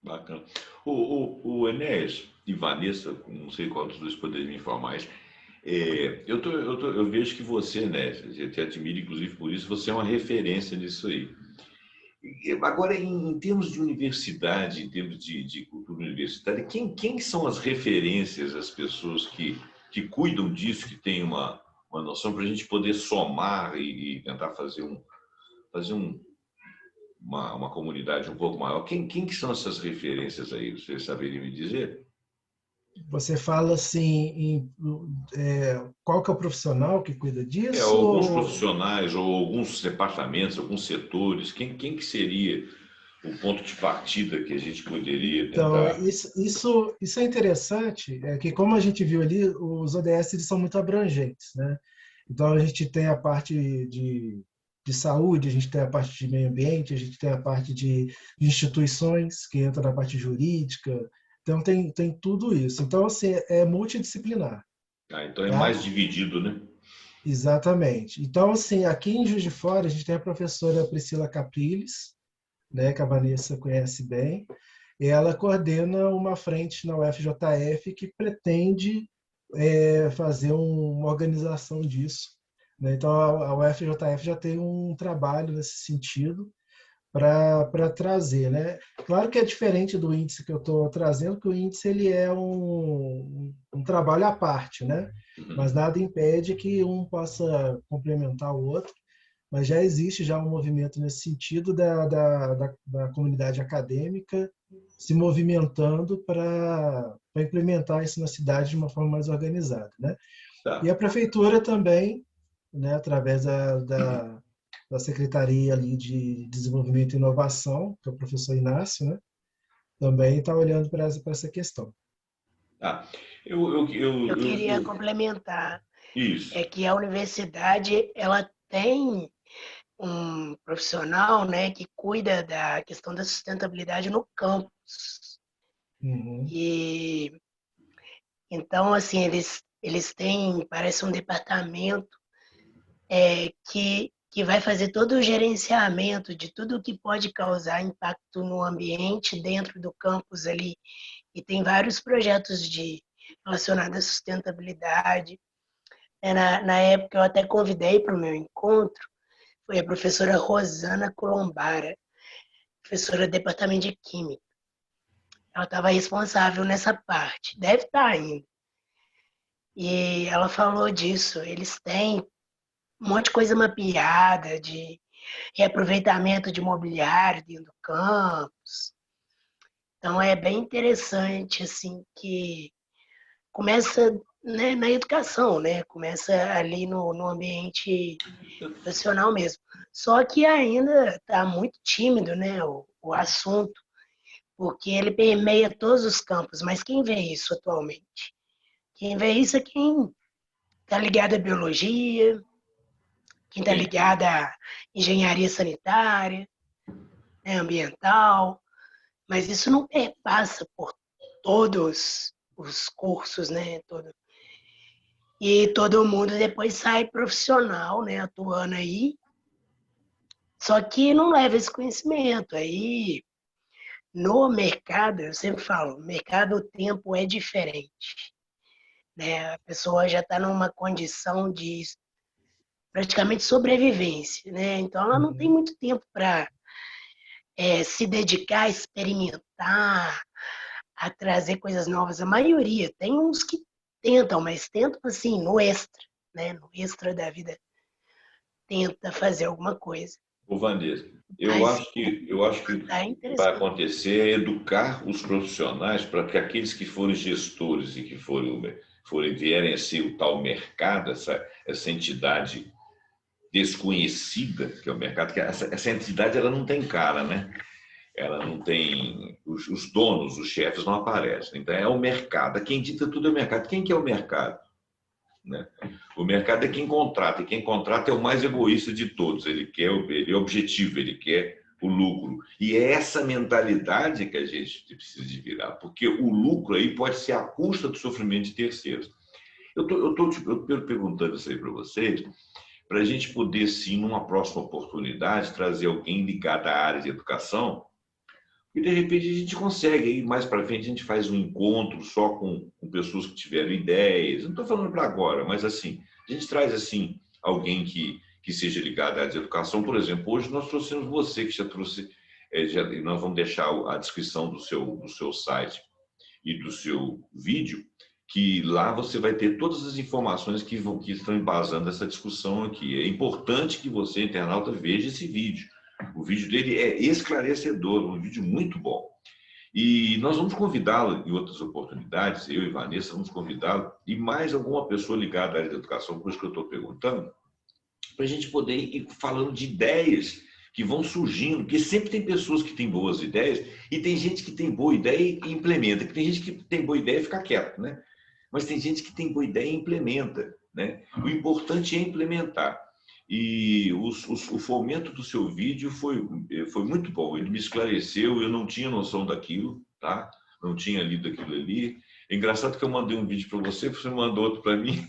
Speaker 1: Bacana. O Enéas e Vanessa, não sei qual dos dois poderiam me informar mais, eu vejo que você, né, eu te admiro inclusive por isso, você é uma referência nisso aí. Agora, em termos de universidade, em termos de cultura universitária, quem são as referências, as pessoas que cuidam disso, que têm uma noção para a gente poder somar e tentar fazer uma comunidade um pouco maior? Quem que são essas referências aí? Vocês saberiam me dizer?
Speaker 2: Você fala assim, qual que é o profissional que cuida disso?
Speaker 1: Alguns profissionais ou alguns departamentos, alguns setores, quem que seria o ponto de partida que a gente poderia
Speaker 2: Então,
Speaker 1: tentar?
Speaker 2: isso é interessante, é que como a gente viu ali, os ODS eles são muito abrangentes, né? Então, a gente tem a parte de saúde, a gente tem a parte de meio ambiente, a gente tem a parte de instituições, que entra na parte jurídica, então tem tudo isso. Então, assim, é multidisciplinar,
Speaker 1: Ah, então é
Speaker 2: tá?
Speaker 1: mais dividido, né?
Speaker 2: Exatamente. Então, assim, aqui em Juiz de Fora, a gente tem a professora Priscila Capriles, né, que a Vanessa conhece bem. Ela coordena uma frente na UFJF que pretende fazer uma organização disso, né? Então, a UFJF já tem um trabalho nesse sentido para trazer, né? Claro que é diferente do índice que eu estou trazendo, que o índice ele é um trabalho à parte, né? Mas
Speaker 1: Uhum.
Speaker 2: nada impede que um possa complementar o outro, mas já existe já um movimento nesse sentido da comunidade acadêmica se movimentando para implementar isso na cidade de uma forma mais organizada, né? E
Speaker 1: Tá.
Speaker 2: a prefeitura também, né, através da Secretaria ali de Desenvolvimento e Inovação, que é o professor Inácio, né, também está olhando para essa questão.
Speaker 1: Tá.
Speaker 3: Eu queria
Speaker 1: Eu-
Speaker 3: complementar,
Speaker 1: isso.
Speaker 3: é que a universidade ela tem um profissional, né, que cuida da questão da sustentabilidade no campus.
Speaker 2: Uhum,
Speaker 3: E então, assim, eles têm, parece um departamento que vai fazer todo o gerenciamento de tudo que pode causar impacto no ambiente dentro do campus ali. E tem vários projetos relacionados à sustentabilidade. Na época, eu até convidei para o meu encontro, foi a professora Rosana Colombara, professora do departamento de Química. Ela estava responsável nessa parte, deve estar ainda. E ela falou disso, eles têm um monte de coisa mapeada, de reaproveitamento de mobiliário dentro do campus. Então é bem interessante assim que começa, né, na educação, né? Começa ali no ambiente profissional mesmo. Só que ainda está muito tímido, né, o assunto, porque ele permeia todos os campos. Mas quem vê isso atualmente? Quem vê isso é quem está ligado à biologia, quem está
Speaker 1: Entendi.
Speaker 3: ligado à engenharia sanitária, né, ambiental, mas isso não perpassa por todos os cursos, né? E todo mundo depois sai profissional, né? Atuando aí, só que não leva esse conhecimento. Aí, no mercado, eu sempre falo, no mercado o tempo é diferente, né? A pessoa já está numa condição de praticamente sobrevivência, né? Então, ela não tem
Speaker 2: uhum.
Speaker 3: muito tempo para se dedicar a experimentar, a trazer coisas novas. A maioria, tem uns que tentam, mas tentam assim, no extra, né? No extra da vida, tenta fazer alguma coisa.
Speaker 1: Ô, Vanessa,
Speaker 3: Mas
Speaker 1: eu acho que o
Speaker 3: tá
Speaker 1: que vai
Speaker 3: interessante.
Speaker 1: acontecer é educar os profissionais para que aqueles que forem gestores e que vierem a ser o tal mercado, essa entidade desconhecida que é o mercado, que essa entidade ela não tem cara, né? Ela não tem. Os donos, os chefes não aparecem. Então é o mercado. Quem dita tudo é o mercado. Quem que é o mercado? Né? O mercado é quem contrata, e quem contrata é o mais egoísta de todos. Ele é objetivo, ele quer o lucro. E é essa mentalidade que a gente precisa de virar, porque o lucro aí pode ser à custa do sofrimento de terceiros. Eu tô perguntando isso aí para vocês, para a gente poder, sim, numa próxima oportunidade, trazer alguém ligado à área de educação, E, de repente, a gente consegue, aí mais para frente, a gente faz um encontro só com pessoas que tiveram ideias. Não estou falando para agora, mas assim, a gente traz assim alguém que seja ligado à área de educação. Por exemplo, hoje nós trouxemos você, que já trouxe, nós vamos deixar a descrição do seu site e do seu vídeo, que lá você vai ter todas as informações que estão embasando essa discussão aqui. É importante que você, internauta, veja esse vídeo. O vídeo dele é esclarecedor, um vídeo muito bom. E nós vamos convidá-lo em outras oportunidades, eu e Vanessa vamos convidá-lo, e mais alguma pessoa ligada à área da educação, por isso que eu estou perguntando, para a gente poder ir falando de ideias que vão surgindo, porque sempre tem pessoas que têm boas ideias, e tem gente que tem boa ideia e implementa, que tem gente que tem boa ideia e fica quieto, né? Mas tem gente que tem boa ideia e implementa, né? O importante é implementar. E o fomento do seu vídeo foi muito bom. Ele me esclareceu, eu não tinha noção daquilo, tá? Não tinha lido aquilo ali. É engraçado que eu mandei um vídeo para você mandou outro para mim.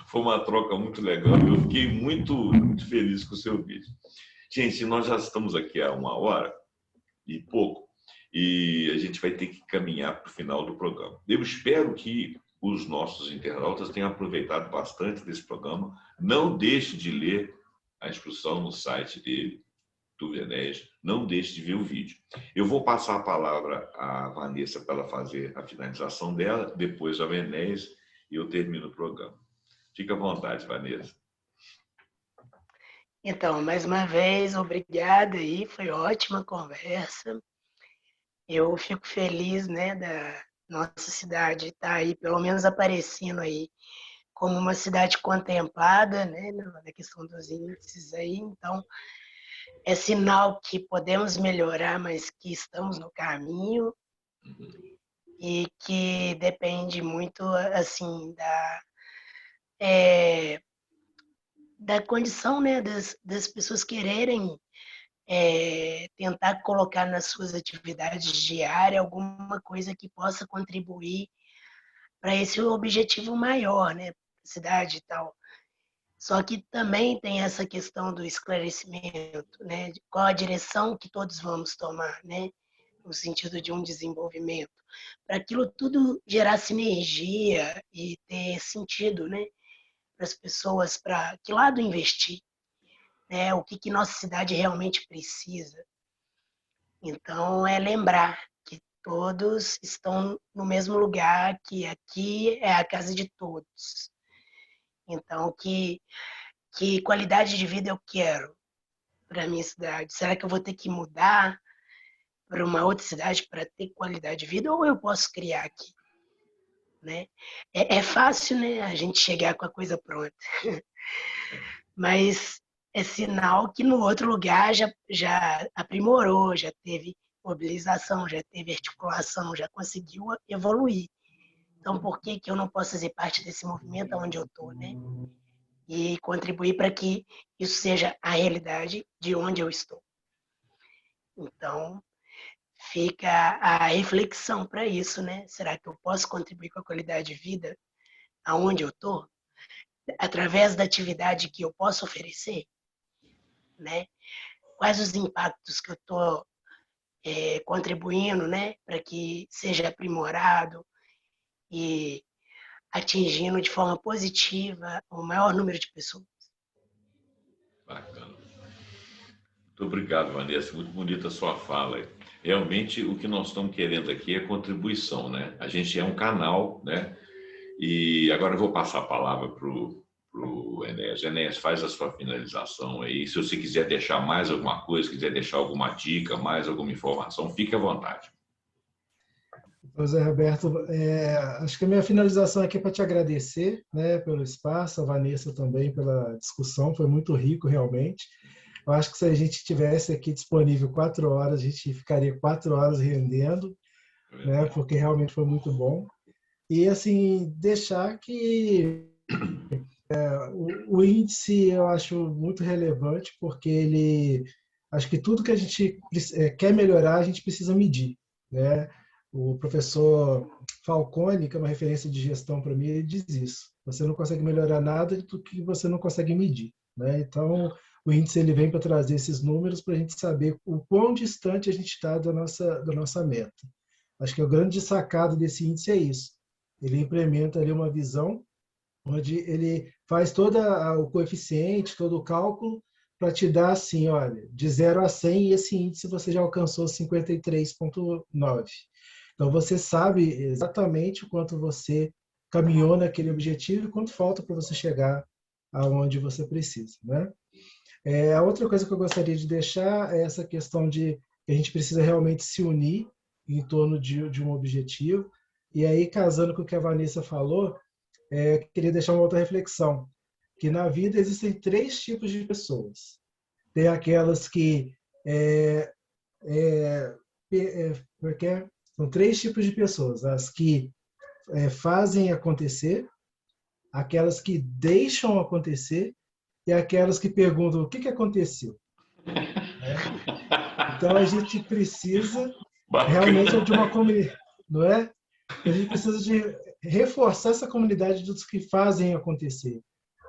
Speaker 1: Foi uma troca muito legal. Eu fiquei muito feliz com o seu vídeo. Gente, nós já estamos aqui há 1 hora e pouco, e a gente vai ter que caminhar para o final do programa. Eu espero que os nossos internautas tenham aproveitado bastante desse programa. Não deixe de ler a instrução no site dele, do Enéas. Não deixe de ver o vídeo. Eu vou passar a palavra à Vanessa para ela fazer a finalização dela, depois ao Enéas, e eu termino o programa. Fique à vontade, Vanessa.
Speaker 3: Então, mais uma vez, obrigada aí, foi ótima conversa. Eu fico feliz, né, da nossa cidade estar aí, pelo menos aparecendo aí como uma cidade contemplada, né, na questão dos índices aí. Então, é sinal que podemos melhorar, mas que estamos no caminho e que depende muito, assim, da condição, né, das pessoas quererem tentar colocar nas suas atividades diárias alguma coisa que possa contribuir para esse objetivo maior, né, cidade e tal. Só que também tem essa questão do esclarecimento, né, de qual a direção que todos vamos tomar, né, no sentido de um desenvolvimento, para aquilo tudo gerar sinergia e ter sentido, né, para as pessoas, para que lado investir, né, o que nossa cidade realmente precisa. Então, é lembrar que todos estão no mesmo lugar, que aqui é a casa de todos. Então, que qualidade de vida eu quero para a minha cidade? Será que eu vou ter que mudar para uma outra cidade para ter qualidade de vida ou eu posso criar aqui? Né? É fácil, né, a gente chegar com a coisa pronta, mas é sinal que no outro lugar já aprimorou, já teve mobilização, já teve articulação, já conseguiu evoluir. Então, por que eu não posso fazer parte desse movimento onde eu estou, né? E contribuir para que isso seja a realidade de onde eu estou. Então, fica a reflexão para isso, né? Será que eu posso contribuir com a qualidade de vida aonde eu estou? Através da atividade que eu posso oferecer? Né? Quais os impactos que eu estou contribuindo, né? Para que seja aprimorado e atingindo de forma positiva o maior número de pessoas.
Speaker 1: Bacana. Muito obrigado, Vanessa. Muito bonita a sua fala. Realmente, o que nós estamos querendo aqui é contribuição, né? A gente é um canal, né? E agora eu vou passar a palavra para o Enéas. Enéas, faz a sua finalização aí. Se você quiser deixar mais alguma coisa, quiser deixar alguma dica, mais alguma informação, fique à vontade.
Speaker 2: José Roberto, acho que a minha finalização aqui é para te agradecer, né, pelo espaço, a Vanessa também pela discussão, foi muito rico realmente. Eu acho que se a gente tivesse aqui disponível 4 horas, a gente ficaria 4 horas rendendo, né, porque realmente foi muito bom. E assim, deixar que o índice eu acho muito relevante, porque ele, acho que tudo que a gente quer melhorar, a gente precisa medir, né? O professor Falcone, que é uma referência de gestão para mim, ele diz isso. Você não consegue melhorar nada do que você não consegue medir, né? Então, O índice ele vem para trazer esses números para a gente saber o quão distante a gente está da nossa meta. Acho que o grande sacado desse índice é isso. Ele implementa ali uma visão onde ele faz todo o coeficiente, todo o cálculo, para te dar assim, olha, de 0 a 100, e esse índice você já alcançou 53,9. Então você sabe exatamente o quanto você caminhou naquele objetivo e quanto falta para você chegar aonde você precisa, né? A outra coisa que eu gostaria de deixar é essa questão de que a gente precisa realmente se unir em torno de um objetivo. E aí, casando com o que a Vanessa falou, queria deixar uma outra reflexão, que na vida existem três tipos de pessoas. Tem aquelas que são três tipos de pessoas: as que fazem acontecer, aquelas que deixam acontecer e aquelas que perguntam o que aconteceu. Então a gente precisa realmente de uma comunidade, não é? A gente precisa de reforçar essa comunidade dos que fazem acontecer,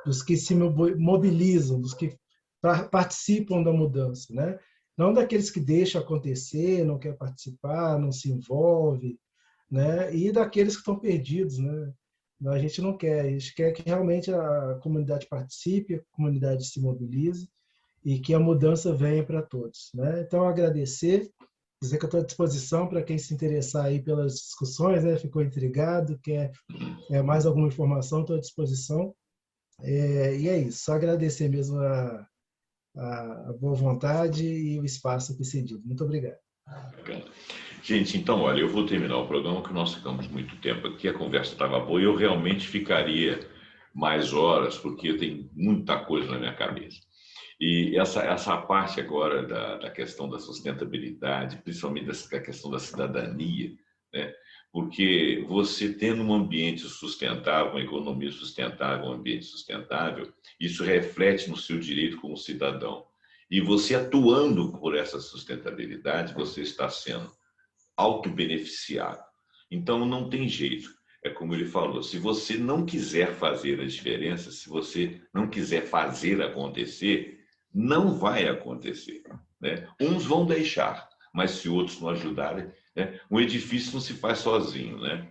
Speaker 2: dos que se mobilizam, dos que participam da mudança, né? Não daqueles que deixam acontecer, não quer participar, não se envolve, né? E daqueles que estão perdidos, né? A gente não quer, a gente quer que realmente a comunidade participe, a comunidade se mobilize e que a mudança venha para todos, né? Então, agradecer, dizer que eu estou à disposição para quem se interessar aí pelas discussões, né? Ficou intrigado, quer mais alguma informação, estou à disposição. E é isso, só agradecer mesmo a boa vontade e o espaço aqui cedido. Muito obrigado.
Speaker 1: Gente, então, olha, eu vou terminar o programa, que nós ficamos muito tempo aqui, a conversa estava boa e eu realmente ficaria mais horas, porque tem muita coisa na minha cabeça. E essa parte agora da questão da sustentabilidade, principalmente da questão da cidadania, né? Porque você tendo um ambiente sustentável, uma economia sustentável, um ambiente sustentável, isso reflete no seu direito como cidadão. E você atuando por essa sustentabilidade, você está sendo autobeneficiado. Então, não tem jeito. É como ele falou, se você não quiser fazer a diferença, se você não quiser fazer acontecer, não vai acontecer, né? Uns vão deixar, mas se outros não ajudarem, né? Um edifício não se faz sozinho, né?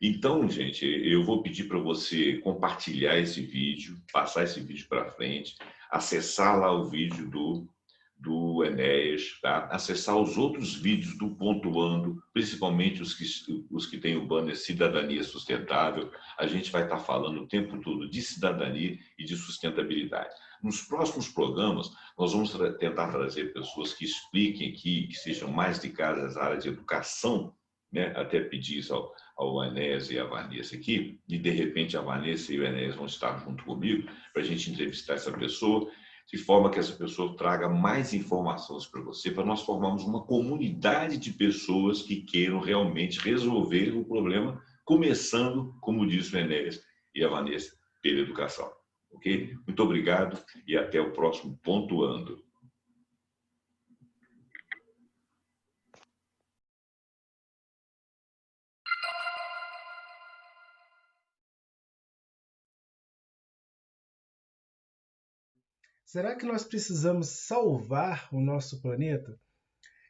Speaker 1: Então, gente, eu vou pedir para você compartilhar esse vídeo, passar esse vídeo para frente, acessar lá o vídeo do Enéas, tá? Acessar os outros vídeos do Pontuando, principalmente os que têm o banner Cidadania Sustentável. A gente vai estar falando o tempo todo de cidadania e de sustentabilidade. Nos próximos programas, nós vamos tentar trazer pessoas que expliquem aqui, que sejam mais ligadas à área de educação, né? Até pedir isso ao Enéas e à Vanessa aqui, e de repente a Vanessa e o Enéas vão estar junto comigo para a gente entrevistar essa pessoa, de forma que essa pessoa traga mais informações para você, para nós formarmos uma comunidade de pessoas que queiram realmente resolver o problema, começando, como disse o Enéas e a Vanessa, pela educação. Ok? Muito obrigado e até o próximo Pontuando.
Speaker 2: Será que nós precisamos salvar o nosso planeta?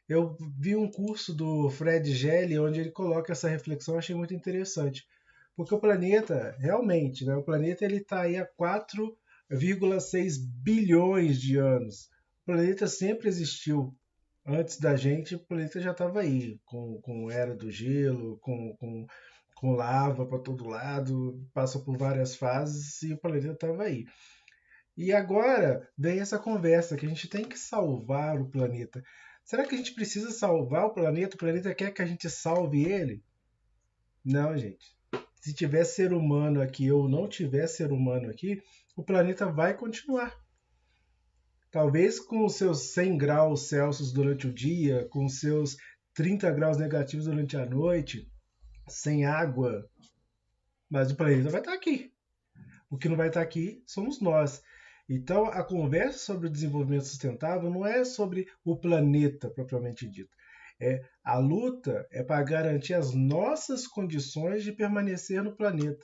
Speaker 2: Eu vi um curso do Fred Gelli, onde ele coloca essa reflexão, eu achei muito interessante. Porque o planeta, realmente, né, o planeta está aí há 4,6 bilhões de anos. O planeta sempre existiu. Antes da gente, o planeta já estava aí, com era do gelo, com lava para todo lado, passa por várias fases e o planeta estava aí. E agora vem essa conversa que a gente tem que salvar o planeta. Será que a gente precisa salvar o planeta? O planeta quer que a gente salve ele? Não, gente. Se tiver ser humano aqui ou não tiver ser humano aqui, o planeta vai continuar. Talvez com os seus 100 graus Celsius durante o dia, com os seus 30 graus negativos durante a noite, sem água, mas o planeta vai estar aqui. O que não vai estar aqui somos nós. Então, a conversa sobre o desenvolvimento sustentável não é sobre o planeta propriamente dito. A luta é para garantir as nossas condições de permanecer no planeta,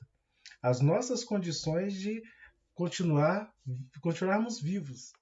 Speaker 2: as nossas condições de continuarmos vivos.